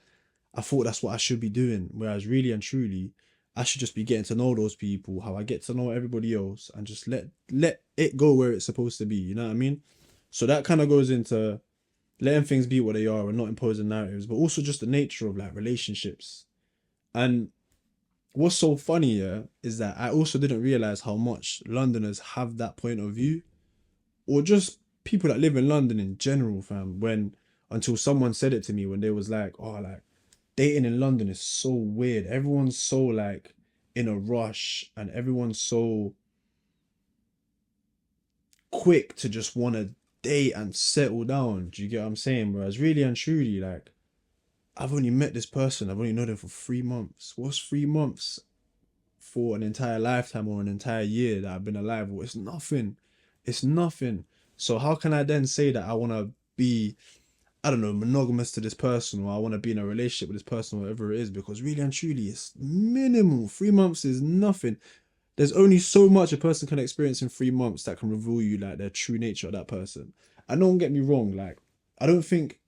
I thought that's what I should be doing. Whereas really and truly, I should just be getting to know those people, how I get to know everybody else, and just let it go where it's supposed to be. You know what I mean? So that kind of goes into letting things be what they are and not imposing narratives, but also just the nature of like relationships. And what's so funny, yeah, is that I also didn't realize how much Londoners have that point of view, or just people that live in London in general, fam. When until someone said it to me when they was like, oh, like dating in London is so weird. Everyone's so like in a rush and everyone's so quick to just want to date and settle down. Do you get what I'm saying? Whereas really and truly, like, I've only met this person, I've only known them for 3 months. What's 3 months for an entire lifetime or an entire year that I've been alive? Well, it's nothing. It's nothing. So how can I then say that I want to be, I don't know, monogamous to this person, or I want to be in a relationship with this person, or whatever it is? Because really and truly, it's minimal. 3 months is nothing. There's only so much a person can experience in 3 months that can reveal you like their true nature of that person. And don't get me wrong, like, I don't think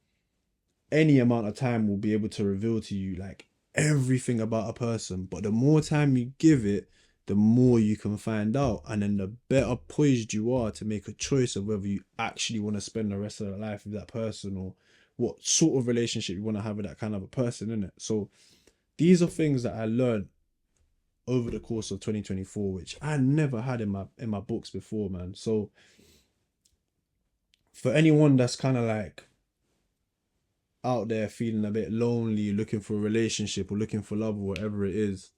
any amount of time will be able to reveal to you like everything about a person. But the more time you give it, the more you can find out. And then the better poised you are to make a choice of whether you actually want to spend the rest of your life with that person, or what sort of relationship you want to have with that kind of a person, innit? So these are things that I learned over the course of 2024, which I never had in my books before, man. So for anyone that's kind of like out there feeling a bit lonely, looking for a relationship or looking for love or whatever it is,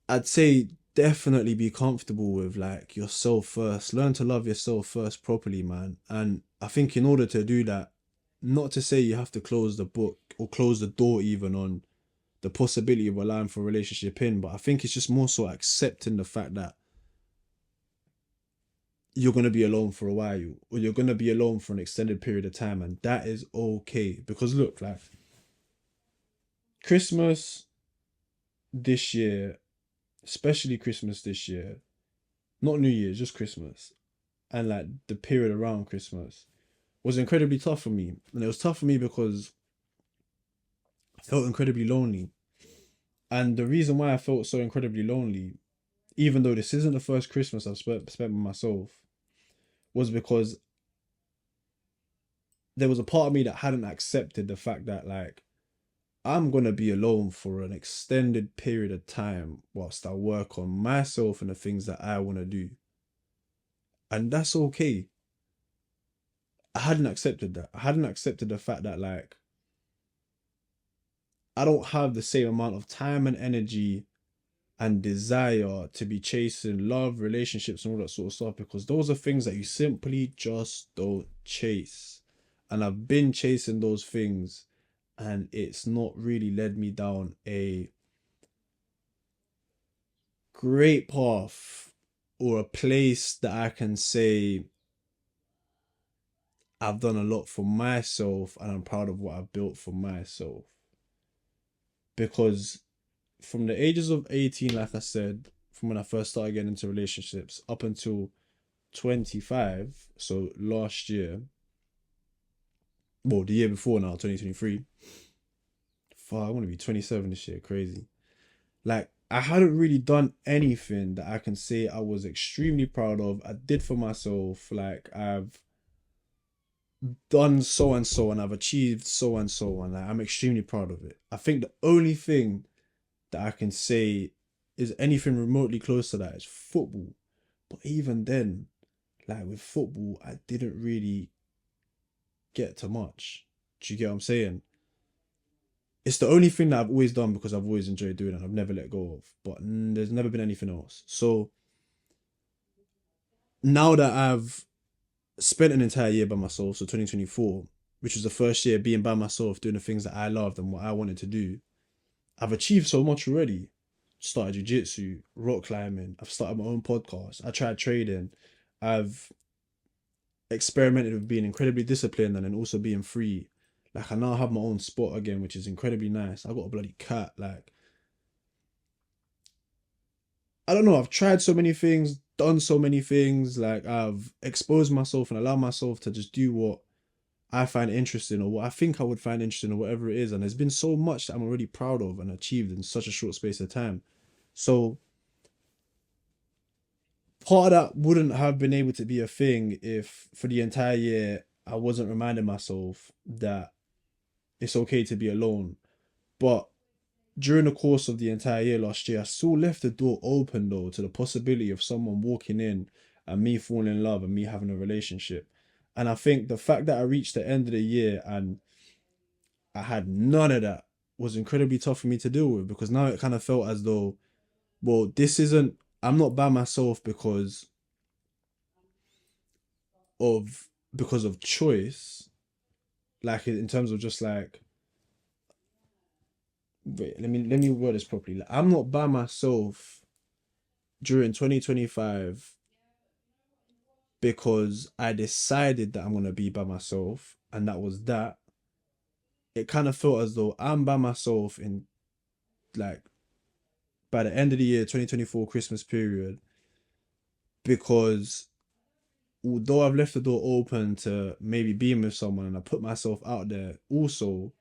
I'd say definitely be comfortable with like yourself first. Learn to love yourself first properly, man. And I think in order to do that, not to say you have to close the book or close the door even on the possibility of allowing for a relationship in, but I think it's just more so accepting the fact that you're going to be alone for a while, or you're going to be alone for an extended period of time, and that is okay. Because look, like, Christmas this year, especially Christmas this year, not New Year's, just Christmas, and like the period around Christmas was incredibly tough for me. And it was tough for me because I felt incredibly lonely. And the reason why I felt so incredibly lonely, even though this isn't the first Christmas I've spent with myself, was because there was a part of me that hadn't accepted the fact that like I'm gonna be alone for an extended period of time whilst I work on myself and the things that I want to do. And that's okay. I hadn't accepted that. I hadn't accepted the fact that like I don't have the same amount of time and energy and desire to be chasing love, relationships, and all that sort of stuff, because those are things that you simply just don't chase. And I've been chasing those things, and it's not really led me down a great path or a place that I can say I've done a lot for myself and I'm proud of what I've built for myself. Because from the ages of 18, like I said, from when I first started getting into relationships up until 25, so last year, well, the year before now, 2023, fuck, I want to be 27 this year, crazy. Like, I hadn't really done anything that I can say I was extremely proud of. I did for myself. Like, I've done so and so and I've achieved so and so, and like, I'm extremely proud of it. I think the only thing that I can say is anything remotely close to that is football. But even then, like with football, I didn't really get to much. Do you get what I'm saying? It's the only thing that I've always done because I've always enjoyed doing it and I've never let go of. But there's never been anything else. So now that I've spent an entire year by myself, so 2024, which was the first year being by myself, doing the things that I loved and what I wanted to do, I've achieved so much already. Started jiu-jitsu, rock climbing, I've started my own podcast, I tried trading, I've experimented with being incredibly disciplined and then also being free. Like I now have my own spot again, which is incredibly nice. I got a bloody cat. Like I don't know, I've tried so many things, done so many things. Like I've exposed myself and allowed myself to just do what I find interesting or what I think I would find interesting or whatever it is. And there's been so much that I'm already proud of and achieved in such a short space of time. So part of that wouldn't have been able to be a thing if for the entire year I wasn't reminding myself that it's okay to be alone. But during the course of the entire year last year, I still left the door open though to the possibility of someone walking in and me falling in love and me having a relationship. And I think the fact that I reached the end of the year and I had none of that was incredibly tough for me to deal with, because now it kind of felt as though, well, this isn't, I'm not by myself because of because of choice, like in terms of just like, wait, let me word this properly. Like, I'm not by myself during 2025 because I decided that I'm gonna be by myself, and that was that. It kind of felt as though I'm by myself in, like, by the end of the year 2024 Christmas period, because although I've left the door open to maybe being with someone and I put myself out there, also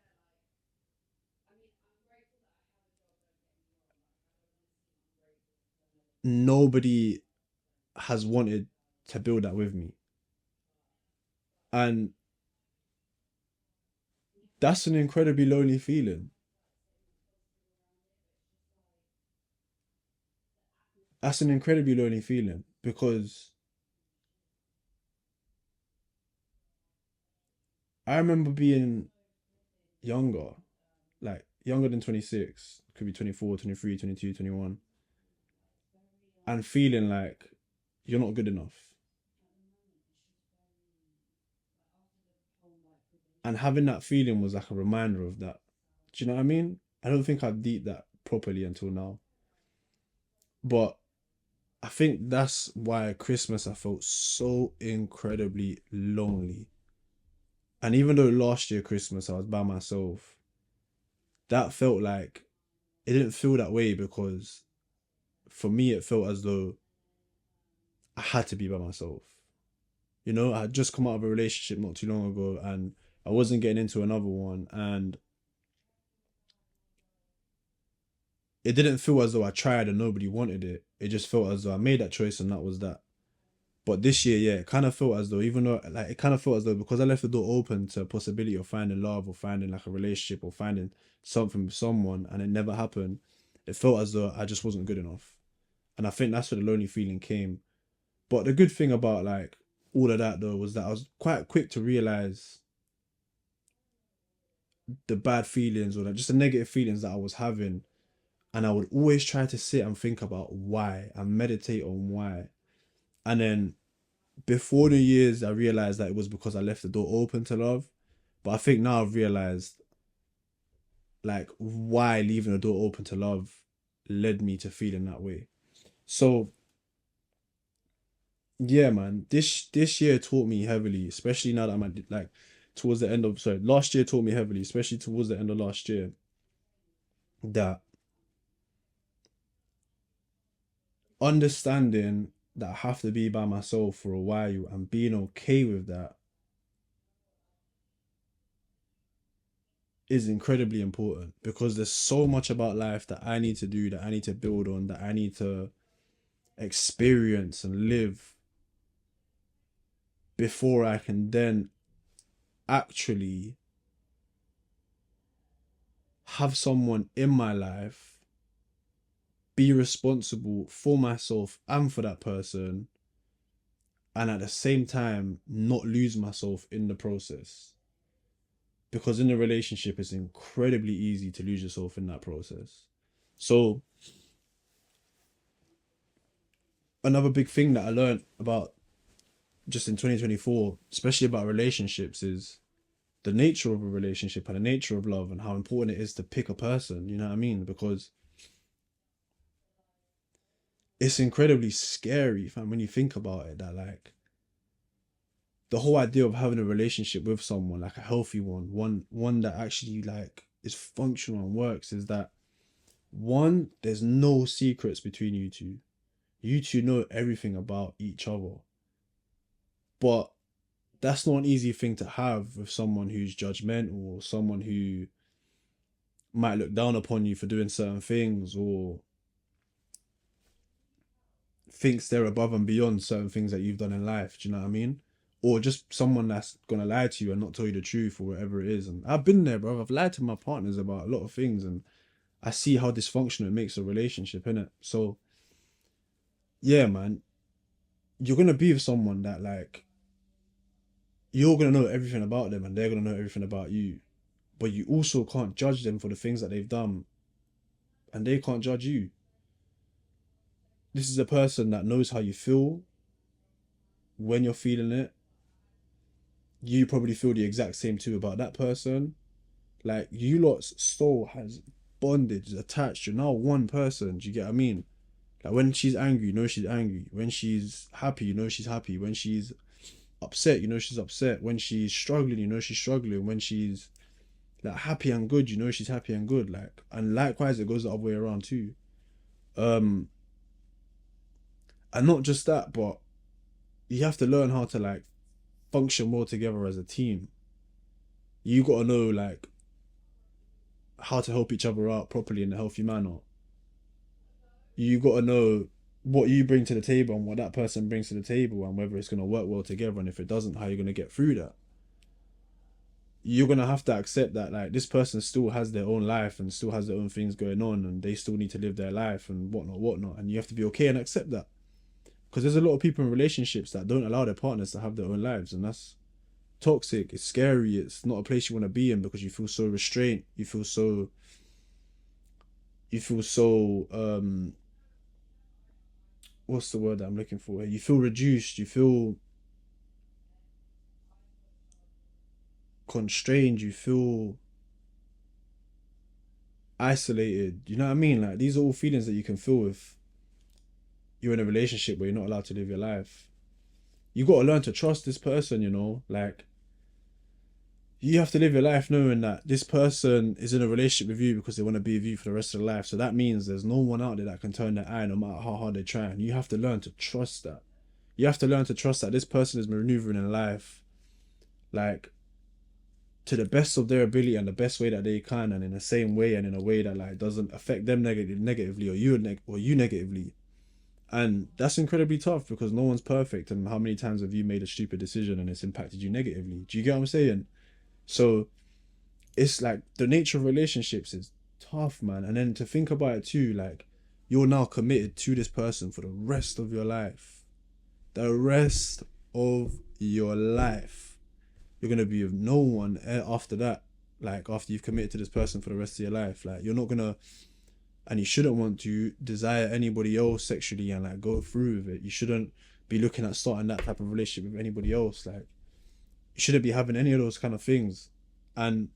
nobody has wanted to build that with me. And that's an incredibly lonely feeling. That's an incredibly lonely feeling because I remember being younger, like younger than 26, could be 24, 23, 22, 21, and feeling like you're not good enough. And having that feeling was like a reminder of that. Do you know what I mean? I don't think I've deep that properly until now. But I think that's why Christmas I felt so incredibly lonely. And even though last year Christmas I was by myself, that felt like it didn't feel that way because for me it felt as though I had to be by myself. You know, I had just come out of a relationship not too long ago and I wasn't getting into another one, and it didn't feel as though I tried and nobody wanted it. It just felt as though I made that choice and that was that. But this year, yeah, it kind of felt as though, even though, like, it kind of felt as though because I left the door open to a possibility of finding love or finding like a relationship or finding something with someone and it never happened, it felt as though I just wasn't good enough. And I think that's where the lonely feeling came. But the good thing about like all of that though was that I was quite quick to realize the bad feelings or just the negative feelings that I was having. And I would always try to sit and think about why and meditate on why. And then before the years, I realized that it was because I left the door open to love. But I think now I've realized like why leaving the door open to love led me to feeling that way. So yeah, man, this year taught me heavily, especially now that I'm at like towards the end of, sorry, last year taught me heavily, especially towards the end of last year, that understanding that I have to be by myself for a while and being okay with that is incredibly important because there's so much about life that I need to do, that I need to build on, that I need to experience and live before I can then actually have someone in my life be responsible for myself and for that person, and at the same time not lose myself in the process. Because in a relationship, it's incredibly easy to lose yourself in that process. So, another big thing that I learned about just in 2024, especially about relationships, is the nature of a relationship and the nature of love and how important it is to pick a person. You know what I mean? Because it's incredibly scary, fam, when you think about it, that like the whole idea of having a relationship with someone, like a healthy one that actually like is functional and works, is that one, there's no secrets between you two. You two know everything about each other. But that's not an easy thing to have with someone who's judgmental or someone who might look down upon you for doing certain things or thinks they're above and beyond certain things that you've done in life. Do you know what I mean? Or just someone that's gonna lie to you and not tell you the truth or whatever it is. And I've been there, bro. I've lied to my partners about a lot of things, and I see how dysfunctional it makes a relationship, innit? So yeah, man, you're gonna be with someone that like you're gonna know everything about them and they're gonna know everything about you. But you also can't judge them for the things that they've done and they can't judge you. This is a person that knows how you feel when you're feeling it, you probably feel the exact same too about that person. Like you lot's soul has bonded, is attached. You're now one person. Do you get what I mean? Like when she's angry, you know she's angry. When she's happy, you know she's happy. When she's upset, you know she's upset. When she's struggling, you know she's struggling. When she's like happy and good, you know she's happy and good. Like, and likewise, it goes the other way around too. Um, and not just that, but you have to learn how to like function more together as a team. You gotta know like how to help each other out properly in a healthy manner. You gotta know what you bring to the table and what that person brings to the table and whether it's gonna work well together, and if it doesn't, how you're gonna get through that. You're gonna have to accept that like this person still has their own life and still has their own things going on, and they still need to live their life and whatnot, and you have to be okay and accept that. Because there's a lot of people in relationships that don't allow their partners to have their own lives, and that's toxic. It's scary. It's not a place you want to be in because you feel so restrained. You feel so what's the word that I'm looking for? You feel reduced. You feel constrained. You feel isolated. You know what I mean? Like these are all feelings that you can feel if you're in a relationship where you're not allowed to live your life. You got to learn to trust this person, you know? Like you have to live your life knowing that this person is in a relationship with you because they want to be with you for the rest of their life. So that means there's no one out there that can turn their eye no matter how hard they try. And you have to learn to trust that. You have to learn to trust that this person is maneuvering in life like to the best of their ability and the best way that they can, and in the same way and in a way that like doesn't affect them negatively, or you negatively. And that's incredibly tough because no one's perfect, and how many times have you made a stupid decision and it's impacted you negatively? Do you get what I'm saying? So it's like the nature of relationships is tough, man. And then to think about it too, like you're now committed to this person for the rest of your life. The rest of your life. You're gonna be with no one after that. Like after you've committed to this person for the rest of your life. Like you're not gonna, and you shouldn't want to desire anybody else sexually and like go through with it. You shouldn't be looking at starting that type of relationship with anybody else. Like you shouldn't be having any of those kind of things. And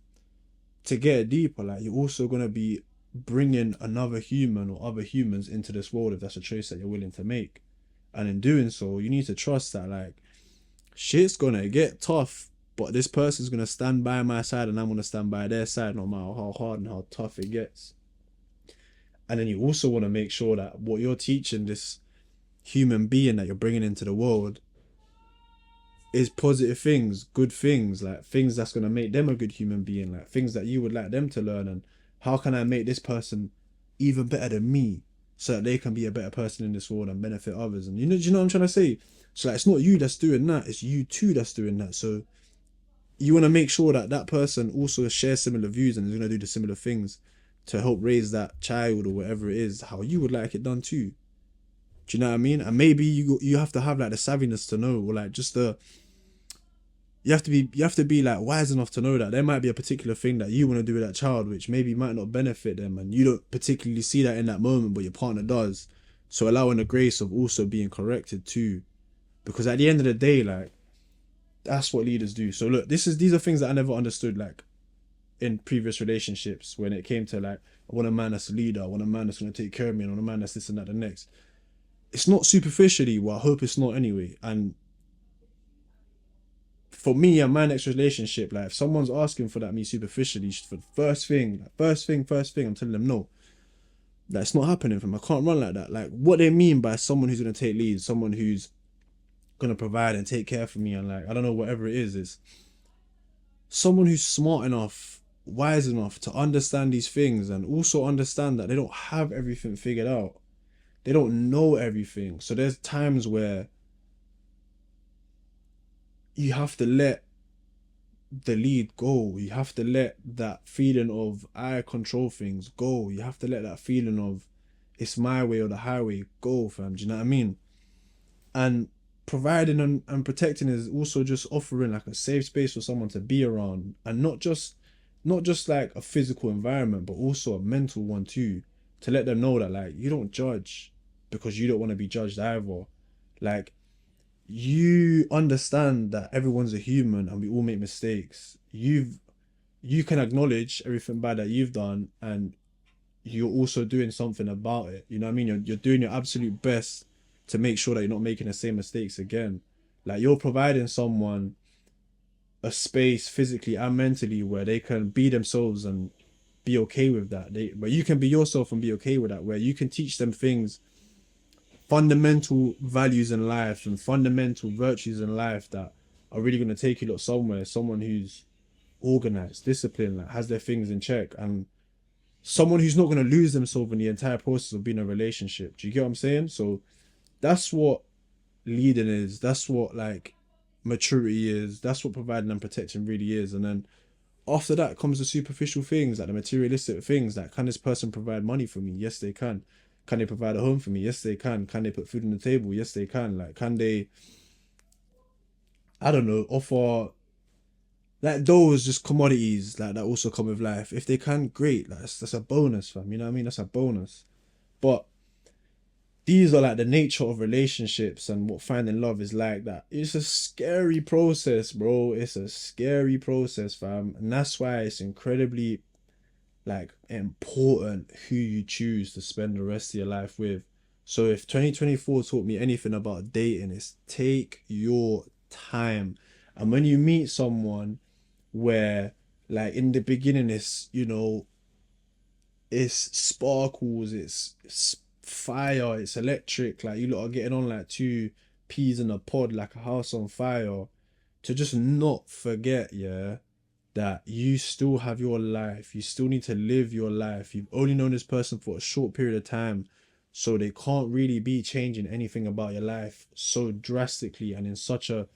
to get it deeper, like you're also gonna be bringing another human or other humans into this world if that's a choice that you're willing to make. And in doing so, you need to trust that like shit's gonna get tough, but this person's gonna stand by my side and I'm gonna stand by their side no matter how hard and how tough it gets. And then you also want to make sure that what you're teaching this human being that you're bringing into the world is positive things, good things, like things that's going to make them a good human being, like things that you would like them to learn. And how can I make this person even better than me so that they can be a better person in this world and benefit others? And do you know what I'm trying to say? So like, it's not you that's doing that, it's you too that's doing that. So you want to make sure that that person also shares similar views and is going to do the similar things to help raise that child or whatever it is how you would like it done too. Do you know what I mean? And maybe you have to have like the savviness to know, or like just the you have to be like wise enough to know that there might be a particular thing that you want to do with that child which maybe might not benefit them, and you don't particularly see that in that moment but your partner does. So allowing the grace of also being corrected too, because at the end of the day, like that's what leaders do. So look, these are things that I never understood like in previous relationships when it came to like I want a man that's a leader, I want a man that's going to take care of me, and I want a man that's this and that the next. It's not superficially, well I hope it's not anyway. And for me and my next relationship, like if someone's asking for that me superficially for the first thing, I'm telling them no. That's not happening for them. I can't run like that. Like what they mean by someone who's gonna take lead, someone who's gonna provide and take care for me, and like I don't know, whatever it is someone who's smart enough, wise enough to understand these things and also understand that they don't have everything figured out. They don't know everything. So there's times where you have to let the lead go. You have to let that feeling of I control things go. You have to let that feeling of it's my way or the highway go, fam. Do you know what I mean? And providing and protecting is also just offering like a safe space for someone to be around, and not just like a physical environment but also a mental one too, to let them know that like you don't judge because you don't want to be judged either. Like you understand that everyone's a human and we all make mistakes. You can acknowledge everything bad that you've done, and you're also doing something about it. You know what I mean? You're doing your absolute best to make sure that you're not making the same mistakes again. Like, you're providing someone a space physically and mentally where they can be themselves and be okay with that. But you can be yourself and be okay with that, where you can teach them things, fundamental values in life and fundamental virtues in life that are really going to take you lot somewhere. Someone who's organized, disciplined, like has their things in check, and someone who's not going to lose themselves in the entire process of being in a relationship. Do you get what I'm saying? So that's what leading is. That's what like maturity is. That's what providing and protecting really is. And then after that comes the superficial things, like the materialistic things. Like, can this person provide money for me? Yes, they can. Can they provide a home for me? Yes, they can. Can they put food on the table? Yes, they can. Like, can they, I don't know, offer like those just commodities like that also come with life. If they can, great. Like, that's a bonus, fam. You know what I mean? That's a bonus. But these are like the nature of relationships and what finding love is like. That it's a scary process, bro. It's a scary process, fam. And that's why it's incredibly like important who you choose to spend the rest of your life with. So if 2024 taught me anything about dating, it's take your time. And when you meet someone where like in the beginning it's, you know, it's sparkles, it's fire, it's electric, like you lot are getting on like two peas in a pod, like a house on fire, to just not forget, yeah, that you still have your life. You still need to live your life. You've only known this person for a short period of time. So they can't really be changing anything about your life so drastically and in such a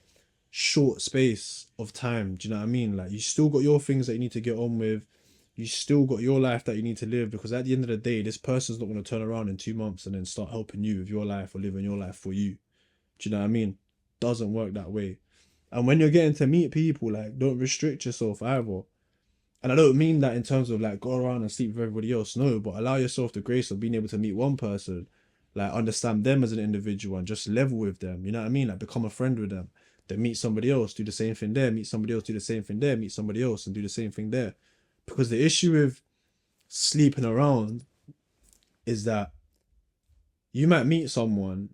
short space of time. Do you know what I mean? Like, you still got your things that you need to get on with. You still got your life that you need to live, because at the end of the day, this person's not going to turn around in 2 months and then start helping you with your life or living your life for you. Do you know what I mean? Doesn't work that way. And when you're getting to meet people, like, don't restrict yourself either. And I don't mean that in terms of like go around and sleep with everybody else. No, but allow yourself the grace of being able to meet one person, like understand them as an individual and just level with them. You know what I mean? Like, become a friend with them. Then meet somebody else, do the same thing there. Meet somebody else, do the same thing there. Meet somebody else and do the same thing there. Because the issue with sleeping around is that you might meet someone,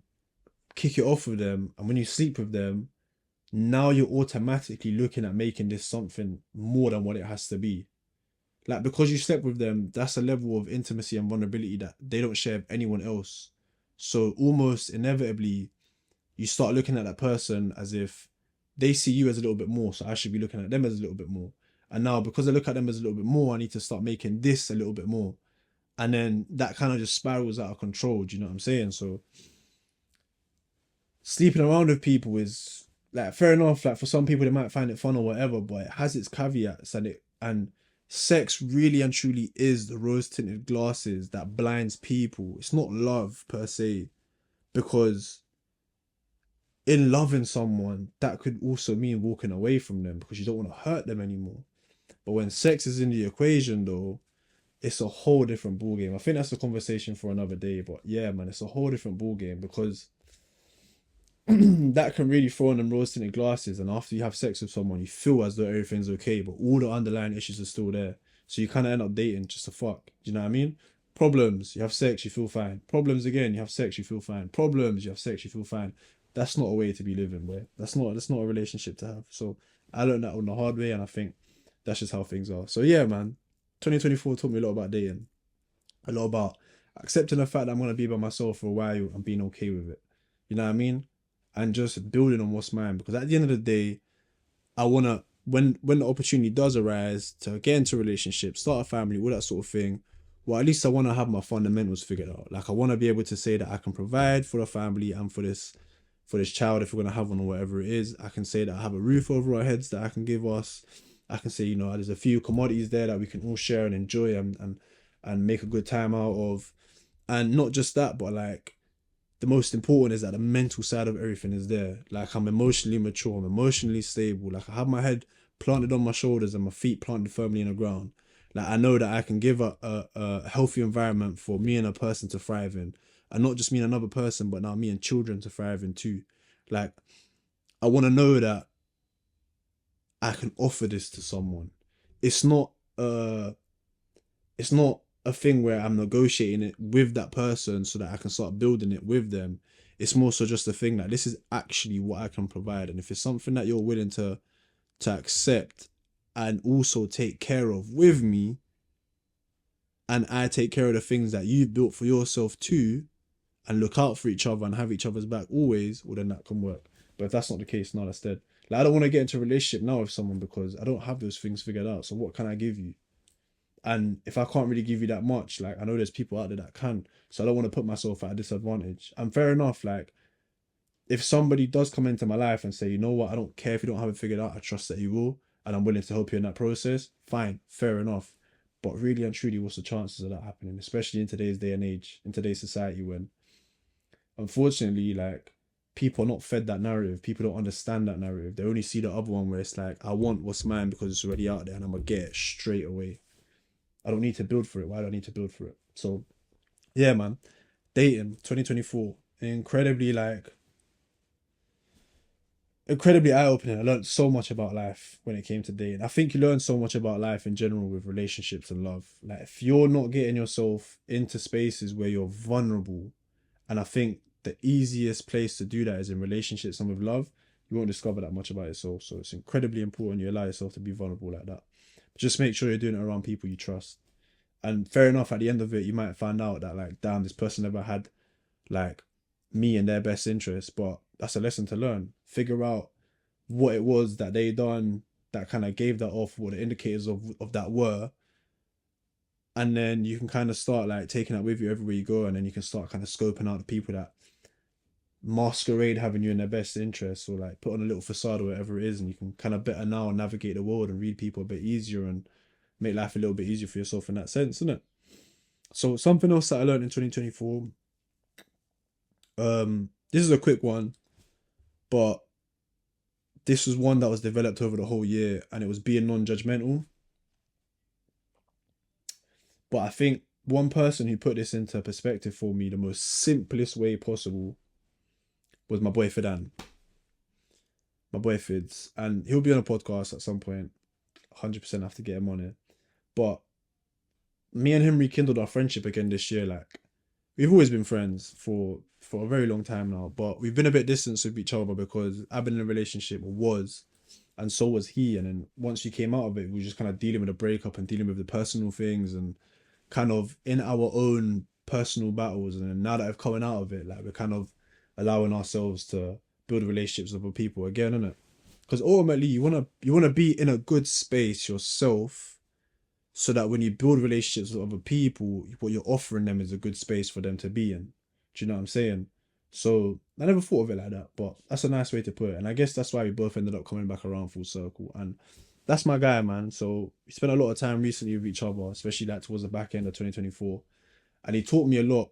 kick it off with them, and when you sleep with them, now you're automatically looking at making this something more than what it has to be. Like, because you slept with them, that's a level of intimacy and vulnerability that they don't share with anyone else. So almost inevitably, you start looking at that person as if they see you as a little bit more. So I should be looking at them as a little bit more. And now, because I look at them as a little bit more, I need to start making this a little bit more. And then that kind of just spirals out of control. Do you know what I'm saying? So sleeping around with people is like fair enough. Like, for some people, they might find it fun or whatever, but it has its caveats, and sex really and truly is the rose tinted glasses that blinds people. It's not love per se, because in loving someone, that could also mean walking away from them because you don't want to hurt them anymore. But when sex is in the equation, though, it's a whole different ballgame. I think that's a conversation for another day. But yeah, man, it's a whole different ballgame, because that can really throw on them rose tinted glasses. And after you have sex with someone, you feel as though everything's okay, but all the underlying issues are still there. So you kind of end up dating just to fuck. Do you know what I mean? Problems, you have sex, you feel fine. Problems again, you have sex, you feel fine. Problems, you have sex, you feel fine. That's not a way to be living, boy. That's not a relationship to have. So I learned that on the hard way, and I think that's just how things are. So yeah, man. 2024 taught me a lot about dating. A lot about accepting the fact that I'm gonna be by myself for a while and being okay with it. You know what I mean? And just building on what's mine. Because at the end of the day, I wanna, when the opportunity does arise to get into a relationship, start a family, all that sort of thing, well, at least I wanna have my fundamentals figured out. Like, I wanna be able to say that I can provide for the family and for this child, if we're gonna have one or whatever it is. I can say that I have a roof over our heads that I can give us. I can say, you know, there's a few commodities there that we can all share and enjoy and make a good time out of. And not just that, but like, the most important is that the mental side of everything is there. Like, I'm emotionally mature, I'm emotionally stable. Like, I have my head planted on my shoulders and my feet planted firmly in the ground. Like, I know that I can give a healthy environment for me and a person to thrive in. And not just me and another person, but now me and children to thrive in too. Like, I want to know that I can offer this to someone. It's not uh it's not a thing where I'm negotiating it with that person so that I can start building it with them. It's more so just a thing that this is actually what I can provide. And if it's something that you're willing to accept and also take care of with me, and I take care of the things that you've built for yourself too, and look out for each other and have each other's back always, well then that can work. But if that's not the case, no, that's dead. Like I don't want to get into a relationship now with someone because I don't have those things figured out. So what can I give you? And if I can't really give you that much, like I know there's people out there that can. So I don't want to put myself at a disadvantage. And fair enough, like if somebody does come into my life and say, you know what, I don't care if you don't have it figured out, I trust that you will, and I'm willing to help you in that process, fine, fair enough. But really and truly, what's the chances of that happening, especially in today's day and age, in today's society, when unfortunately, like people are not fed that narrative. People don't understand that narrative. They only see the other one where it's like, I want what's mine because it's already out there and I'm gonna get it straight away. I don't need to build for it. Why do I need to build for it? So yeah, man. Dating 2024. Incredibly eye-opening. I learned so much about life when it came to dating. I think you learn so much about life in general with relationships and love. Like if you're not getting yourself into spaces where you're vulnerable, and I think the easiest place to do that is in relationships and with love, you won't discover that much about yourself. So it's incredibly important you allow yourself to be vulnerable like that. Just make sure you're doing it around people you trust. And fair enough, at the end of it, you might find out that like, damn, this person never had like me in their best interest. But that's a lesson to learn. Figure out what it was that they done that kind of gave that off, what the indicators of that were. And then you can kind of start like taking that with you everywhere you go, and then you can start kind of scoping out the people that masquerade having you in their best interests, or like put on a little facade or whatever it is, and you can kind of better now navigate the world and read people a bit easier and make life a little bit easier for yourself in that sense, isn't it? So something else that I learned in 2024, this is a quick one, but this was one that was developed over the whole year, and it was being non-judgmental. But I think one person who put this into perspective for me the most simplest way possible was my boy Fidan. My boy Fids. And he'll be on a podcast at some point. 100% have to get him on it. But me and him rekindled our friendship again this year. Like, we've always been friends for a very long time now, but we've been a bit distant with each other because I've been in a relationship, or was, and so was he. And then once we came out of it, we were just kind of dealing with the breakup and dealing with the personal things and kind of in our own personal battles. And then now that I've coming out of it, like we're kind of allowing ourselves to build relationships with other people again, innit? Because ultimately you wanna be in a good space yourself, so that when you build relationships with other people, what you're offering them is a good space for them to be in. Do you know what I'm saying? So I never thought of it like that, but that's a nice way to put it. And I guess that's why we both ended up coming back around full circle. And that's my guy, man. So we spent a lot of time recently with each other, especially like towards the back end of 2024. And he taught me a lot.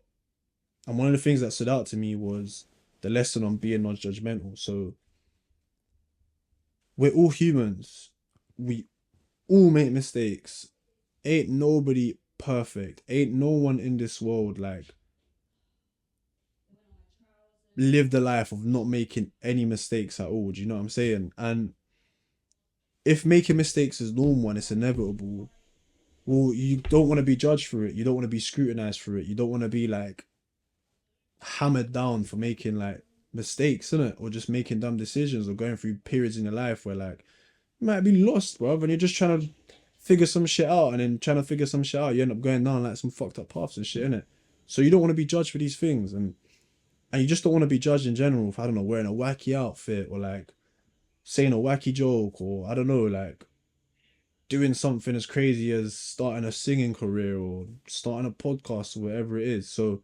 And one of the things that stood out to me was the lesson on being non-judgmental. So we're all humans. We all make mistakes. Ain't nobody perfect. Ain't no one in this world like lived a life of not making any mistakes at all. Do you know what I'm saying? And if making mistakes is normal and it's inevitable, well, you don't want to be judged for it. You don't want to be scrutinized for it. You don't want to be like hammered down for making like mistakes, innit? Or just making dumb decisions, or going through periods in your life where like you might be lost, bro, and you're just trying to figure some shit out, and then trying to figure some shit out, you end up going down like some fucked up paths and shit, innit? So you don't want to be judged for these things, and you just don't want to be judged in general for, I don't know, wearing a wacky outfit, or like saying a wacky joke, or I don't know, like doing something as crazy as starting a singing career or starting a podcast or whatever it is. So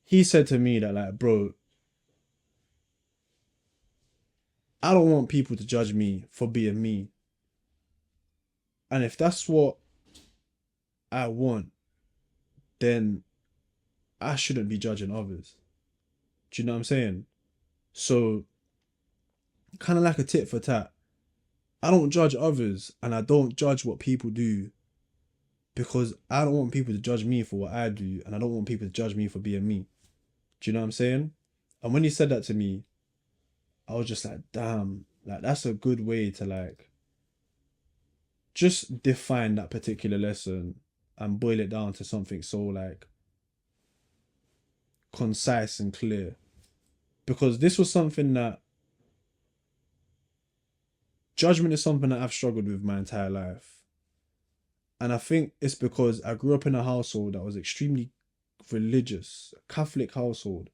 he said to me that like, bro, I don't want people to judge me for being me. And if that's what I want, then I shouldn't be judging others. Do you know what I'm saying? So kind of like a tit for tat. I don't judge others, and I don't judge what people do, because I don't want people to judge me for what I do, and I don't want people to judge me for being me. Do you know what I'm saying? And when he said that to me, I was just like, damn, like that's a good way to like just define that particular lesson and boil it down to something so like concise and clear. Because this was something that judgment is something that I've struggled with my entire life. And I think it's because I grew up in a household that was extremely religious, a Catholic household.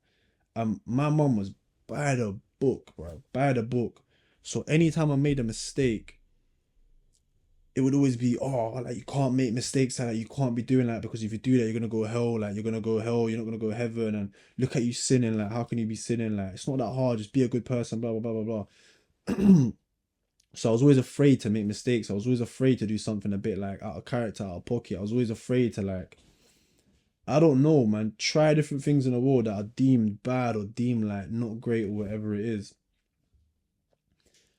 And my mum was by the book, bro, by the book. So anytime I made a mistake, it would always be, oh, like you can't make mistakes, like you can't be doing that because if you do that, you're gonna go hell, like you're gonna go hell, you're not gonna go heaven, and look at you sinning, like how can you be sinning? Like it's not that hard, just be a good person, blah blah blah blah blah. So I was always afraid to make mistakes. I was always afraid to do something a bit like out of character, out of pocket. I was always afraid to like, I don't know, man, try different things in the world that are deemed bad or deemed like not great or whatever it is.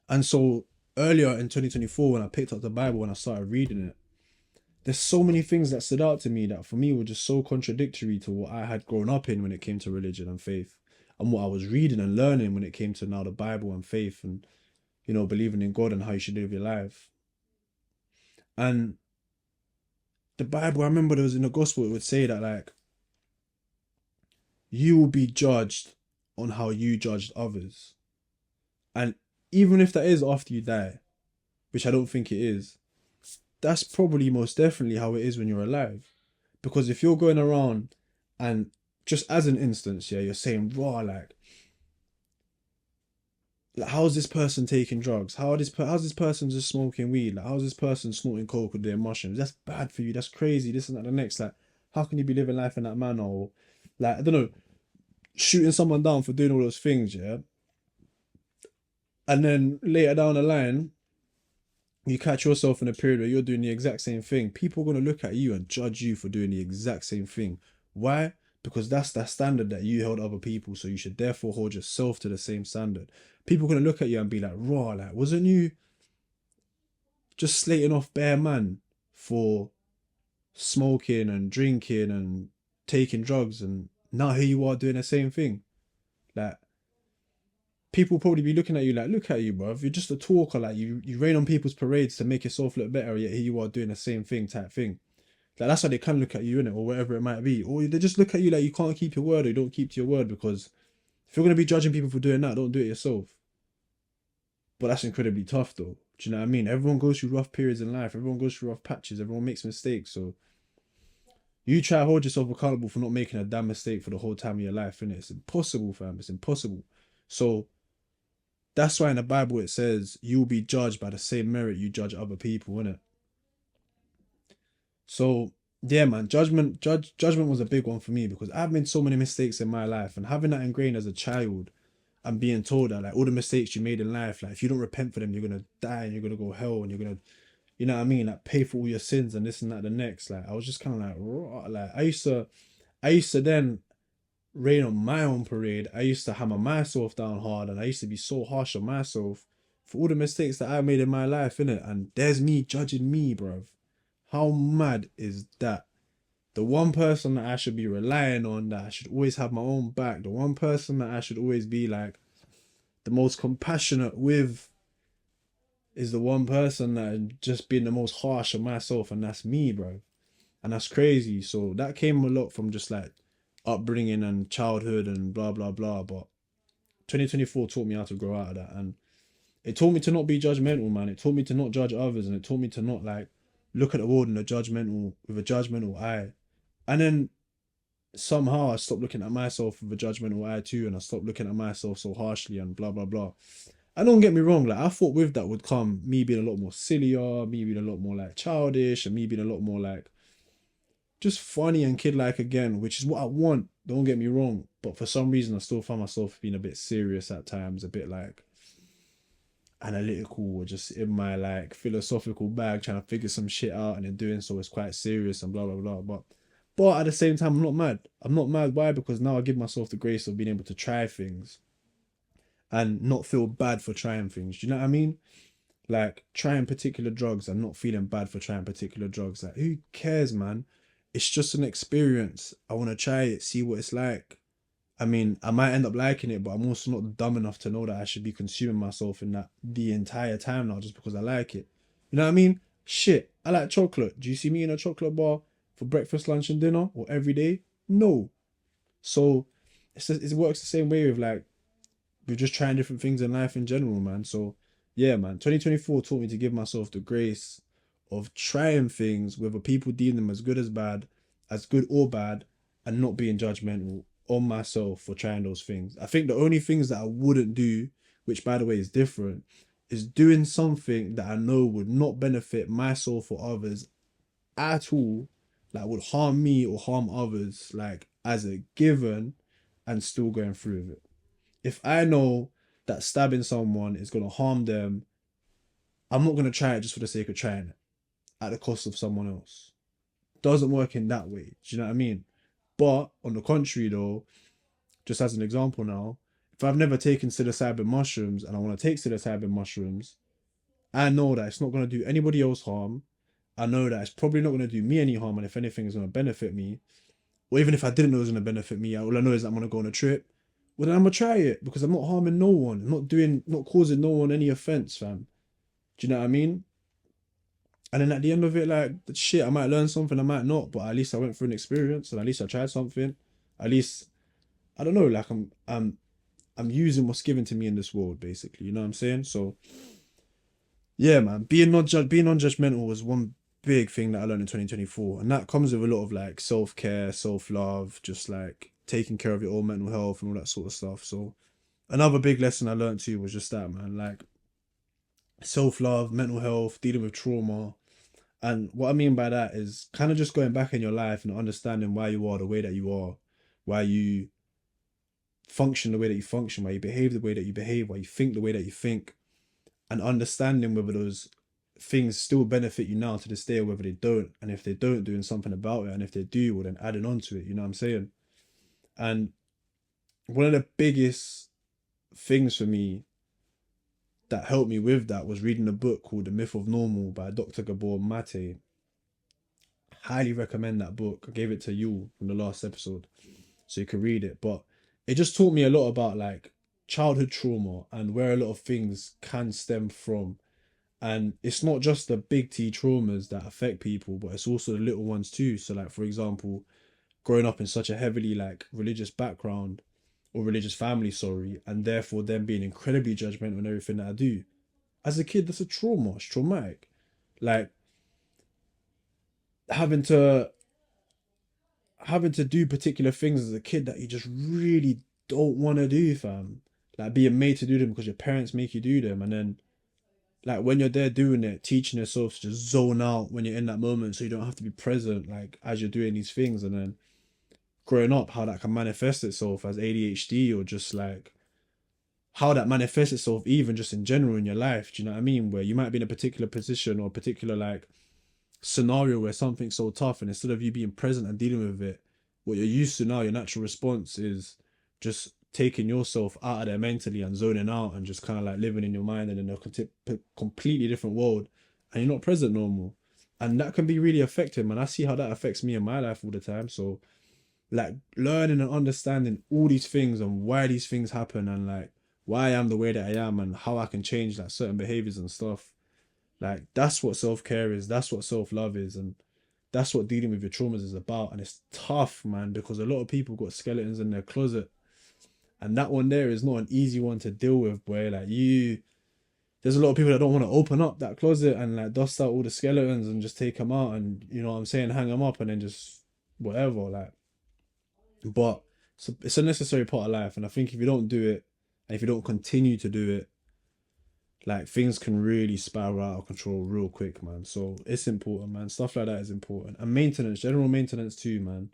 And so earlier in 2024, when I picked up the Bible and I started reading it, there's so many things that stood out to me that for me were just so contradictory to what I had grown up in when it came to religion and faith, and what I was reading and learning when it came to now the Bible and faith and, you know, believing in God and how you should live your life. And the Bible, I remember there was in the gospel, it would say that like, you will be judged on how you judged others. And even if that is after you die, which I don't think it is, that's probably most definitely how it is when you're alive. Because if you're going around and just as an instance, yeah, you're saying, raw, like how's this person taking drugs? How's this person just smoking weed? Like how's this person snorting coke or doing mushrooms? That's bad for you. That's crazy. This and that. The next, like, how can you be living life in that manner? Or like I don't know, shooting someone down for doing all those things, yeah. And then later down the line, you catch yourself in a period where you're doing the exact same thing. People are gonna look at you and judge you for doing the exact same thing. Why? Because that's that standard that you held other people, so you should therefore hold yourself to the same standard. People are gonna look at you and be like, raw, like, wasn't you just slating off bare man for smoking and drinking and taking drugs, and now here you are doing the same thing? Like, people probably be looking at you like, look at you, bro. If you're just a talker, like you rain on people's parades to make yourself look better, yet here you are doing the same thing type thing. Like that's how they can look at you, innit, or whatever it might be. Or they just look at you like you can't keep your word or you don't keep to your word, because if you're gonna be judging people for doing that, don't do it yourself. But that's incredibly tough though. Do you know what I mean? Everyone goes through rough periods in life, everyone goes through rough patches, everyone makes mistakes. So you try to hold yourself accountable for not making a damn mistake for the whole time of your life, innit? It's impossible, fam. It's impossible. So that's why in the Bible it says you will be judged by the same merit you judge other people, innit? So yeah, man, judgment was a big one for me because I've made so many mistakes in my life, and having that ingrained as a child and being told that like all the mistakes you made in life, like if you don't repent for them, you're gonna die and you're gonna go hell and you're gonna, you know what I mean, like pay for all your sins and this and that the next. Like I was just kind of like, raw. Like I used to then rain on my own parade. I used to hammer myself down hard and I used to be so harsh on myself for all the mistakes that I made in my life, innit? And there's me judging me, bruv. How mad is that? The one person that I should be relying on, that I should always have my own back, the one person that I should always be like the most compassionate with, is the one person that just being the most harsh on myself, and that's me, bro. And that's crazy. So that came a lot from just like upbringing and childhood and blah blah blah. But 2024 taught me how to grow out of that, and it taught me to not be judgmental, man. It taught me to not judge others, and it taught me to not like look at the world in a judgmental with a judgmental eye. And then somehow I stopped looking at myself with a judgmental eye too, and I stopped looking at myself so harshly and blah blah blah. And don't get me wrong, like I thought with that would come me being a lot more sillier, me being a lot more like childish, and me being a lot more like just funny and kid-like again, which is what I want. Don't get me wrong, but for some reason I still find myself being a bit serious at times, a bit like analytical, or just in my like philosophical bag trying to figure some shit out, and in doing so it's quite serious and blah blah blah. But at the same time, I'm not mad. I'm not mad. Why? Because now I give myself the grace of being able to try things and not feel bad for trying things. Do you know what I mean? Like trying particular drugs and not feeling bad for trying particular drugs. Like who cares, man? It's just an experience. I want to try it, see what it's like. I mean, I might end up liking it, but I'm also not dumb enough to know that I should be consuming myself in that the entire time now just because I like it. You know what I mean? Shit, I like chocolate. Do you see me in a chocolate bar for breakfast, lunch, and dinner or every day? No. So it works the same way with like we're just trying different things in life in general, man. So yeah, man, 2024 taught me to give myself the grace of trying things, whether people deem them as good as bad, as good or bad, and not being judgmental on myself for trying those things. I think the only things that I wouldn't do, which by the way is different, is doing something that I know would not benefit myself or others at all, like would harm me or harm others, like as a given, and still going through with it. If I know that stabbing someone is gonna harm them, I'm not gonna try it just for the sake of trying it at the cost of someone else. Doesn't work in that way. Do you know what I mean? But on the contrary, though, just as an example now, if I've never taken psilocybin mushrooms and I want to take psilocybin mushrooms, I know that it's not going to do anybody else harm. I know that it's probably not going to do me any harm, and if anything, is going to benefit me. Or even if I didn't know it was going to benefit me, all I know is that I'm going to go on a trip. Well, then I'm going to try it because I'm not harming no one. I'm not causing no one any offense, fam. Do you know what I mean? And then at the end of it, like, shit, I might learn something, I might not, but at least I went through an experience and at least I tried something. At least, I don't know, like, I'm using what's given to me in this world, basically. You know what I'm saying? So, yeah, man, being non-judgmental was one big thing that I learned in 2024. And that comes with a lot of, like, self-care, self-love, just, like, taking care of your own mental health and all that sort of stuff. So, another big lesson I learned too was just that, man. Like, self-love, mental health, dealing with trauma. And what I mean by that is kind of just going back in your life and understanding why you are the way that you are, why you function the way that you function, why you behave the way that you behave, why you think the way that you think, and understanding whether those things still benefit you now to this day or whether they don't. And if they don't, doing something about it. And if they do, well, then adding on to it. You know what I'm saying? And one of the biggest things for me that helped me with that was reading a book called The Myth of Normal by Dr. Gabor Mate. Highly recommend that book. I gave it to you from the last episode so you can read it. But it just taught me a lot about like childhood trauma and where a lot of things can stem from. And it's not just the big T traumas that affect people, but it's also the little ones too. So like for example, growing up in such a heavily like religious background or religious family, sorry, and therefore them being incredibly judgmental on everything that I do. As a kid, that's a trauma. It's traumatic. Like having to having to do particular things as a kid that you just really don't want to do, fam. Like being made to do them because your parents make you do them, and then like when you're there doing it, teaching yourself to just zone out when you're in that moment, so you don't have to be present, like as you're doing these things, and then growing up, how that can manifest itself as ADHD or just like how that manifests itself even just in general in your life. Do you know what I mean? Where you might be in a particular position or a particular like scenario where something's so tough, and instead of you being present and dealing with it, what you're used to now, your natural response is just taking yourself out of there mentally and zoning out and just kind of like living in your mind and in a completely different world, and you're not present normal. And that can be really effective, man. I see how that affects me in my life all the time. So like learning and understanding all these things and why these things happen and like why I am the way that I am and how I can change like certain behaviors and stuff, like that's what self-care is, that's what self-love is, and that's what dealing with your traumas is about. And it's tough, man, because a lot of people got skeletons in their closet. And that one there is not an easy one to deal with, boy. Like you there's a lot of people that don't want to open up that closet and like dust out all the skeletons and just take them out and you know what I'm saying, hang them up and then just whatever. Like but it's a necessary part of life. And I think if you don't do it and if you don't continue to do it, like things can really spiral out of control real quick, man. So it's important, man. Stuff like that is important. And maintenance, general maintenance too, man.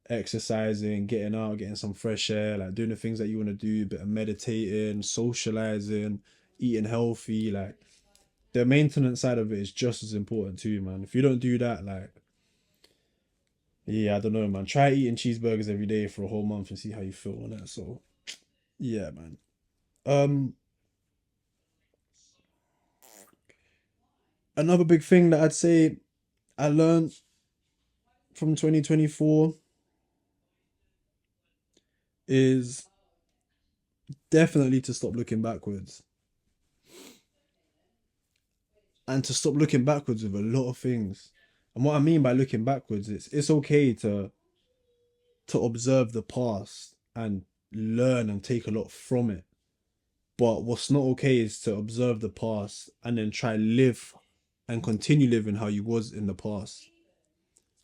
Exercising, getting out, getting some fresh air, like doing the things that you want to do, a bit of meditating, socializing, eating healthy. Like the maintenance side of it is just as important too, man. If you don't do that, like, yeah, I don't know, man. Try eating cheeseburgers every day for a whole month and see how you feel on that. So, yeah, man. Um, Another big thing that I'd say I learned from 2024 is definitely to stop looking backwards, and to stop looking backwards with a lot of things. And what I mean by looking backwards, it's okay to observe the past and learn and take a lot from it. But what's not okay is to observe the past and then try live and continue living how you was in the past.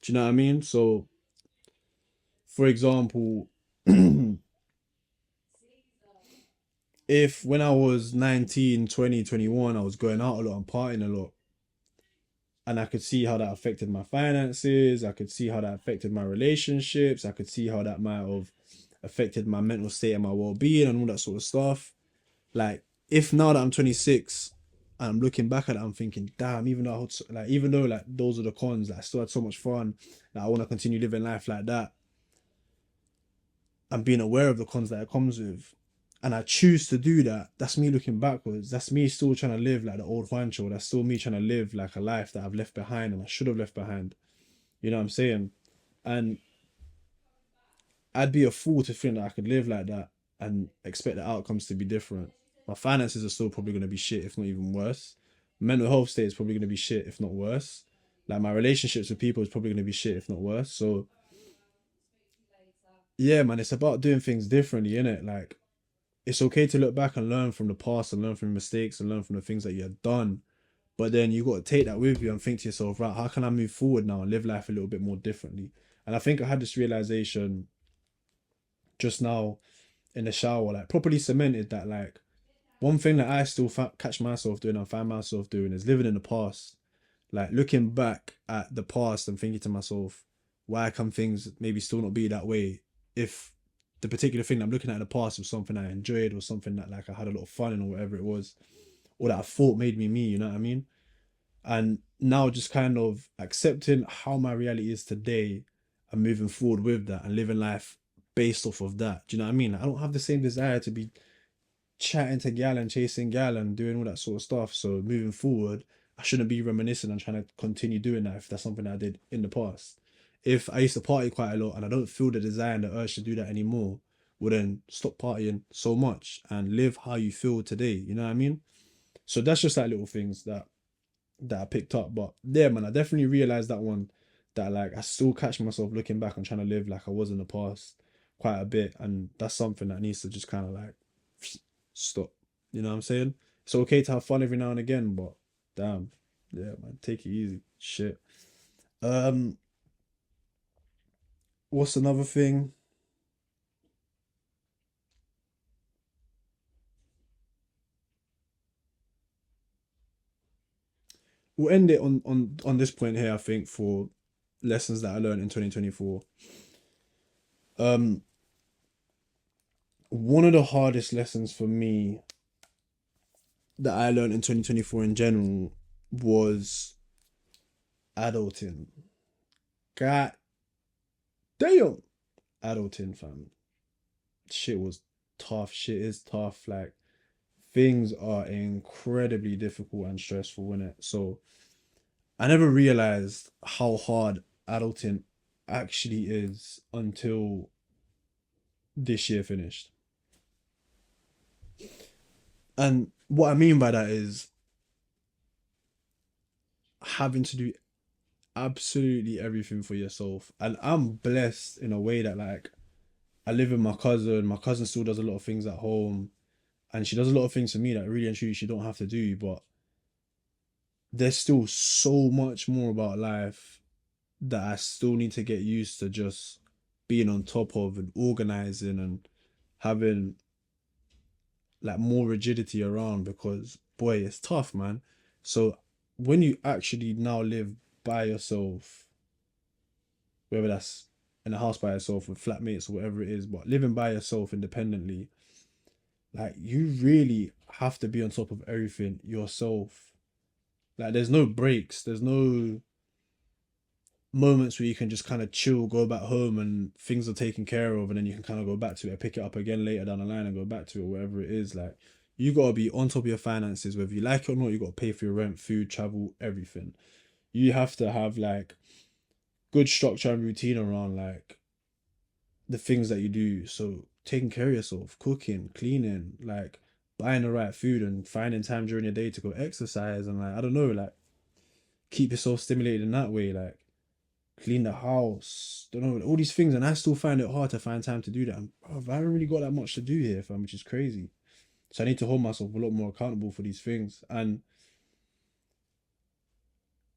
Do you know what I mean? So, for example, if when I was 19, 20, 21, I was going out a lot and partying a lot, and I could see how that affected my finances, I could see how that affected my relationships, I could see how that might have affected my mental state and my well-being and all that sort of stuff. Like, if now that I'm 26 and I'm looking back at it, I'm thinking, damn, even though like those are the cons, like I still had so much fun, that I want to continue living life like that, and being aware of the cons that it comes with, and I choose to do that, that's me looking backwards. That's me still trying to live like the old Juancho. That's still me trying to live like a life that I've left behind and I should have left behind. You know what I'm saying? And I'd be a fool to think that I could live like that and expect the outcomes to be different. My finances are still probably going to be shit, if not even worse. Mental health state is probably going to be shit, if not worse. Like my relationships with people is probably going to be shit, if not worse. So yeah, man, it's about doing things differently, innit? Like it's okay to look back and learn from the past and learn from your mistakes and learn from the things that you had done. But then you got to take that with you and think to yourself, right, how can I move forward now and live life a little bit more differently? And I think I had this realization just now in the shower, like properly cemented that like one thing that I still catch myself doing and find myself doing is living in the past. Like looking back at the past and thinking to myself, why can things maybe still not be that way if the particular thing that I'm looking at in the past was something I enjoyed or something that like I had a lot of fun in or whatever it was, or that I thought made me me, you know what I mean? And now just kind of accepting how my reality is today and moving forward with that and living life based off of that. Do you know what I mean? I don't have the same desire to be chatting to gal and chasing gal and doing all that sort of stuff. So moving forward, I shouldn't be reminiscing and trying to continue doing that if that's something I did in the past. If I used to party quite a lot and I don't feel the desire and the urge to do that anymore, well then stop partying so much and live how you feel today. You know what I mean? So that's just like little things that I picked up. But yeah, man, I definitely realized that one, that like I still catch myself looking back and trying to live like I was in the past quite a bit, and that's something that needs to just kind of like stop. You know what I'm saying? It's okay to have fun every now and again, but damn, yeah, man, take it easy. Shit. Um, what's another thing? We'll end it on this point here. I think for lessons that I learned in 2024. Um, one of the hardest lessons for me that I learned in 2024 in general was adulting. God damn, adulting, fam. Shit was tough. Shit is tough. Like things are incredibly difficult and stressful in it. So I never realized how hard adulting actually is until this year finished. And what I mean by that is having to do absolutely everything for yourself. And I'm blessed in a way that like I live with my cousin. My cousin still does a lot of things at home, and she does a lot of things for me that really and truly she don't have to do. But there's still so much more about life that I still need to get used to just being on top of and organizing and having like more rigidity around, because boy, it's tough, man. So when you actually now live by yourself, whether that's in a house by yourself with flatmates or whatever it is, but living by yourself independently, like you really have to be on top of everything yourself. Like there's no breaks, there's no moments where you can just kind of chill, go back home and things are taken care of, and then you can kind of go back to it, pick it up again later down the line and go back to it, whatever it is. Like you gotta be on top of your finances, whether you like it or not. You gotta pay for your rent, food, travel, everything. You have to have like good structure and routine around like the things that you do. So taking care of yourself, cooking, cleaning, like buying the right food and finding time during your day to go exercise and like I don't know, like keep yourself stimulated in that way, like clean the house, don't know, all these things, and I still find it hard to find time to do that. And bruv, I haven't really got that much to do here, fam, which is crazy. So I need to hold myself a lot more accountable for these things. And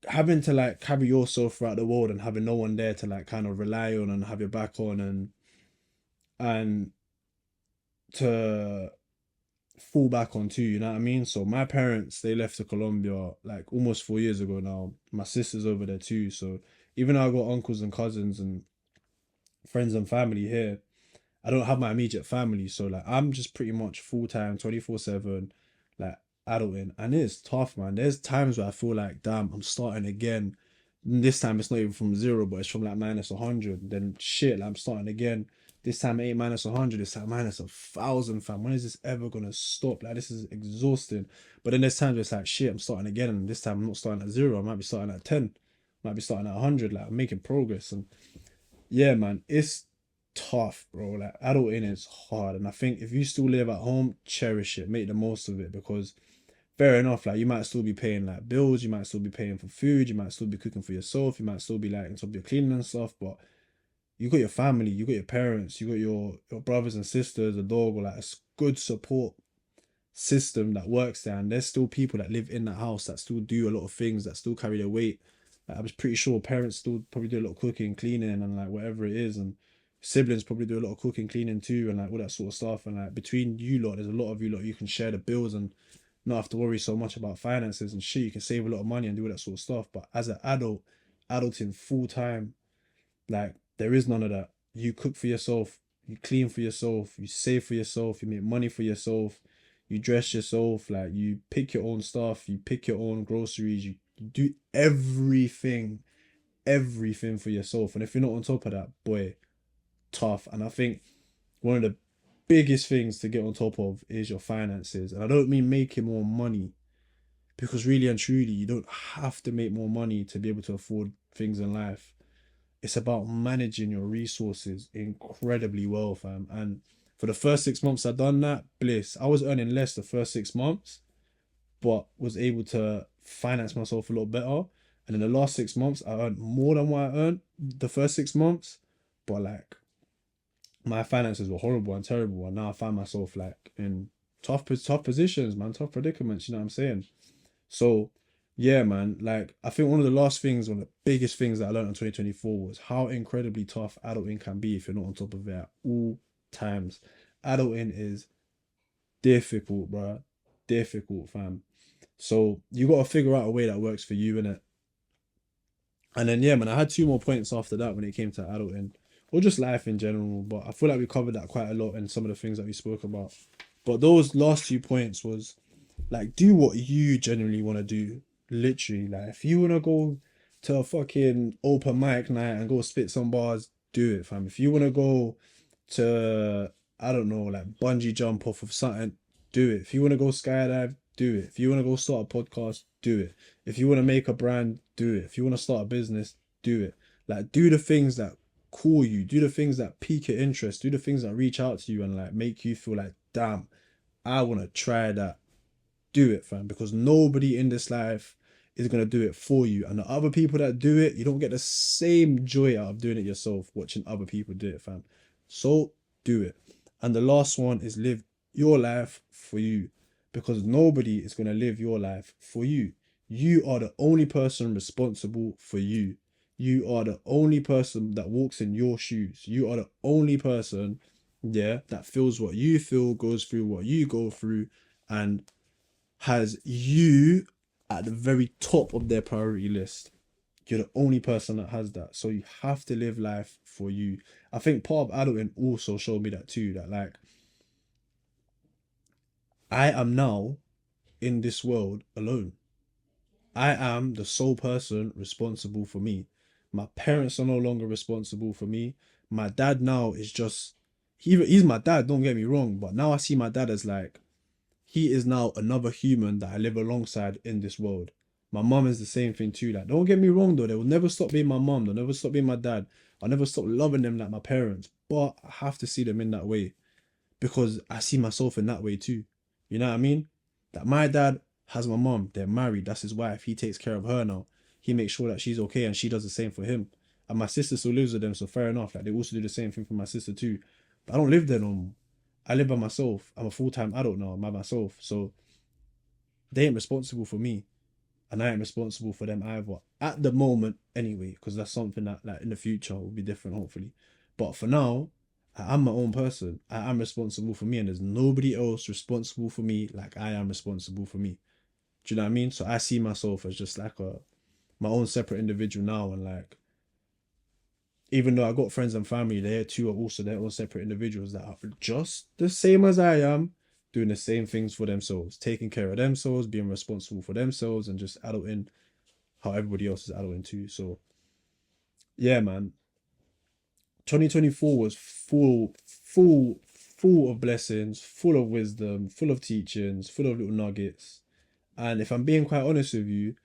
having to like carry yourself throughout the world and having no one there to like kind of rely on and have your back on and to fall back on too, you know what I mean? So my parents, they left to Colombia like almost 4 years ago now. My sister's over there too. So even though I got uncles and cousins and friends and family here, I don't have my immediate family. So like I'm just pretty much full time, 24/7, like adulting. And it's tough, man. There's times where I feel like, damn, I'm starting again. This time it's not even from zero, but it's from like -100. Then shit, like I'm starting again. This time it ain't -100, it's like -1,000, fam. When is this ever gonna stop? Like this is exhausting. But then there's times where it's like shit, I'm starting again, and this time I'm not starting at zero. I might be starting at 10, might be starting at 100. Like I'm making progress, and yeah, man, it's tough, bro. Like adulting is hard, and I think if you still live at home, cherish it, make the most of it, because fair enough, like you might still be paying like bills, you might still be paying for food, you might still be cooking for yourself, you might still be like on top of your cleaning and stuff, but you got your family, you got your parents, you got your brothers and sisters, a dog, or like a good support system that works there, and there's still people that live in that house that still do a lot of things, that still carry their weight. Like, I was pretty sure parents still probably do a lot of cooking, cleaning, and like whatever it is, and siblings probably do a lot of cooking, cleaning too, and like all that sort of stuff. And like between you lot, there's a lot of you lot you can share the bills and not have to worry so much about finances and shit. You can save a lot of money and do all that sort of stuff. But as an adult, adulting full time, like there is none of that. You cook for yourself, you clean for yourself, you save for yourself, you make money for yourself, you dress yourself, like you pick your own stuff, you pick your own groceries, you do everything for yourself. And if you're not on top of that, boy, tough. And I think one of the biggest things to get on top of is your finances. And I don't mean making more money, because really and truly, you don't have to make more money to be able to afford things in life. It's about managing your resources incredibly well, fam. And for the first 6 months I done that, bliss. I was earning less the first 6 months, but was able to finance myself a lot better. And in the last 6 months, I earned more than what I earned the first 6 months. But like my finances were horrible and terrible. And now I find myself like in tough positions, man, tough predicaments, you know what I'm saying? So yeah, man, like I think one of the biggest things that I learned in 2024 was how incredibly tough adulting can be if you're not on top of it at all times. Adulting is difficult, bro. Difficult, fam. So you got to figure out a way that works for you, innit? And then yeah, man, I had two more points after that when it came to adulting, or just life in general. But I feel like we covered that quite a lot in some of the things that we spoke about. But those last 2 points was like, do what you genuinely want to do. Literally, like if you want to go to a fucking open mic night and go spit some bars, do it, fam. If you want to go to, I don't know, like bungee jump off of something, do it. If you want to go skydive, do it. If you want to go start a podcast, do it. If you want to make a brand, do it. If you want to start a business, do it. Like do the things that call you, do the things that pique your interest, do the things that reach out to you and like make you feel like, damn, I want to try that. Do it, fam, because nobody in this life is going to do it for you. And the other people that do it, you don't get the same joy out of doing it yourself, watching other people do it, fam. So do it. And the last one is live your life for you, because nobody is going to live your life for you. You are the only person responsible for you. You are the only person that walks in your shoes. You are the only person, yeah, that feels what you feel, goes through what you go through, and has you at the very top of their priority list. You're the only person that has that. So you have to live life for you. I think part of adulting also showed me that too, that like I am now in this world alone. I am the sole person responsible for me. My parents are no longer responsible for me. My dad now is just he's my dad, don't get me wrong, but now I see my dad as like he is now another human that I live alongside in this world. My mum is the same thing too. Like, don't get me wrong though, they will never stop being my mum. They'll never stop being my dad. I'll never stop loving them like my parents. But I have to see them in that way. because I see myself in that way too. You know what I mean? That my dad has my mom, they're married, that's his wife. He takes care of her now. He makes sure that she's okay and she does the same for him. And my sister still lives with them, so fair enough. Like they also do the same thing for my sister too. But I don't live there no more. I live by myself. I'm a full-time adult now. I'm by myself. So they ain't responsible for me. And I ain't responsible for them either. At the moment, anyway, because that's something that like in the future will be different, hopefully. But for now, I am my own person. I am responsible for me, and there's nobody else responsible for me like I am responsible for me. Do you know what I mean? So I see myself as just like a my own separate individual now, and like even though I got friends and family, they too are also their own separate individuals that are just the same as I am, doing the same things for themselves, taking care of themselves, being responsible for themselves, and just adulting how everybody else is adulting too. So yeah, man, 2024 was full of blessings, full of wisdom, full of teachings, full of little nuggets. And if I'm being quite honest with you,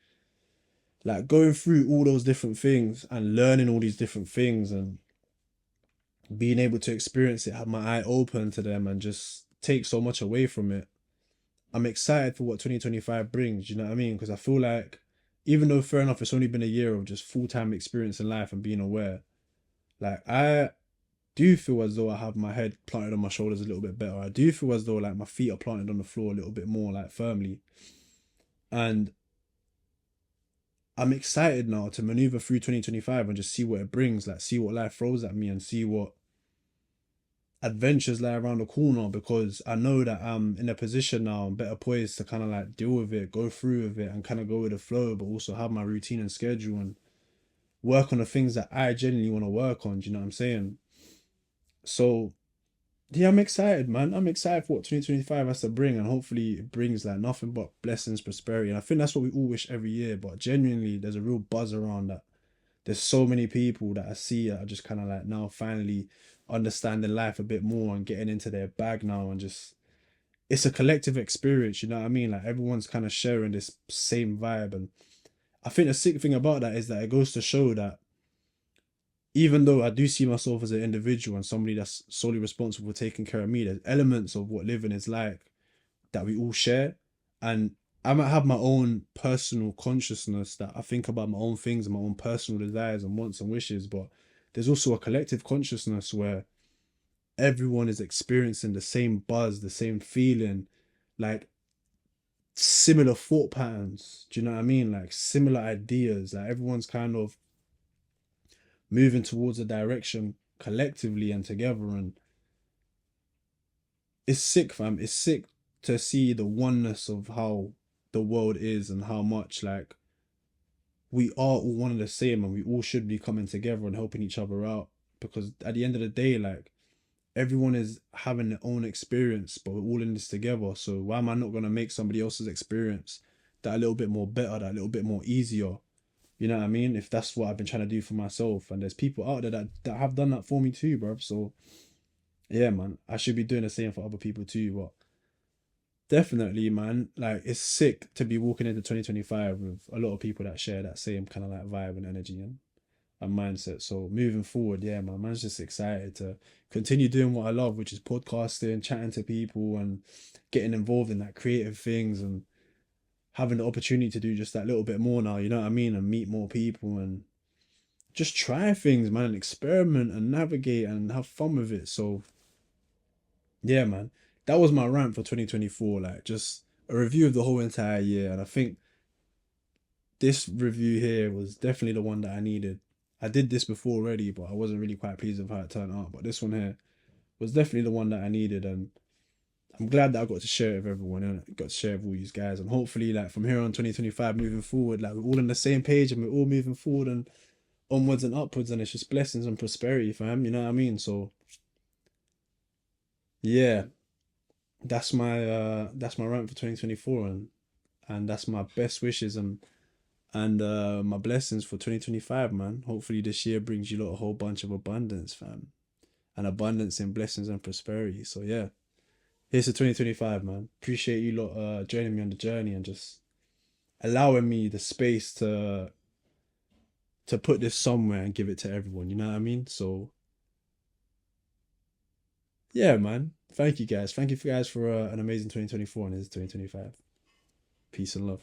like going through all those different things and learning all these different things and being able to experience it, have my eye open to them and just take so much away from it. I'm excited for what 2025 brings, you know what I mean? Because I feel like, even though fair enough, it's only been a year of just full-time experience in life and being aware, like I do feel as though I have my head planted on my shoulders a little bit better. I do feel as though like my feet are planted on the floor a little bit more like firmly. And I'm excited now to maneuver through 2025 and just see what it brings, like see what life throws at me and see what adventures lie around the corner, because I know that I'm in a position now, I'm better poised to kind of like deal with it, go through with it and kind of go with the flow, but also have my routine and schedule and work on the things that I genuinely want to work on. Do you know what I'm saying? So yeah, I'm excited, man. I'm excited for what 2025 has to bring, and hopefully it brings like nothing but blessings, prosperity. And I think that's what we all wish every year. But genuinely, there's a real buzz around that. There's so many people that I see that are just kind of like now finally understanding life a bit more and getting into their bag now, and just it's a collective experience, you know what I mean? Like everyone's kind of sharing this same vibe. And I think the sick thing about that is that it goes to show that even though I do see myself as an individual and somebody that's solely responsible for taking care of me, there's elements of what living is like that we all share. And I might have my own personal consciousness that I think about my own things and my own personal desires and wants and wishes, but there's also a collective consciousness where everyone is experiencing the same buzz, the same feeling, like similar thought patterns. Do you know what I mean? Like similar ideas. Like everyone's kind of moving towards a direction collectively and together. And it's sick, fam. It's sick to see the oneness of how the world is and how much like we are all one and the same, and we all should be coming together and helping each other out. Because at the end of the day, like everyone is having their own experience, but we're all in this together. So why am I not gonna make somebody else's experience that a little bit more better, that a little bit more easier? You know what I mean? If that's what I've been trying to do for myself, and there's people out there that have done that for me too, bro. So yeah, man, I should be doing the same for other people too. But definitely, man, like it's sick to be walking into 2025 with a lot of people that share that same kind of like vibe and energy and mindset. So moving forward, yeah, man, man's just excited to continue doing what I love, which is podcasting, chatting to people, and getting involved in like creative things, and having the opportunity to do just that little bit more now. You know what I mean? And meet more people and just try things, man, and experiment and navigate and have fun with it. So yeah, man, that was my rant for 2024. Like just a review of the whole entire year, and I think this review here was definitely the one that I needed. I did this before already, but I wasn't really quite pleased with how it turned out. But this one here was definitely the one that I needed, and I'm glad that I got to share it with everyone and I got to share it with all you guys. And hopefully, like from here on 2025 moving forward, like we're all on the same page and we're all moving forward and onwards and upwards, and it's just blessings and prosperity, fam. You know what I mean? So yeah, that's my rant for 2024, and that's my best wishes and my blessings for 2025, man. Hopefully this year brings you lot a whole bunch of abundance, fam. And abundance in blessings and prosperity. So yeah. Here's to 2025, man. Appreciate you lot joining me on the journey and just allowing me the space to put this somewhere and give it to everyone, you know what I mean? So yeah, man. Thank you guys. Thank you guys for an amazing 2024 and this is 2025. Peace and love.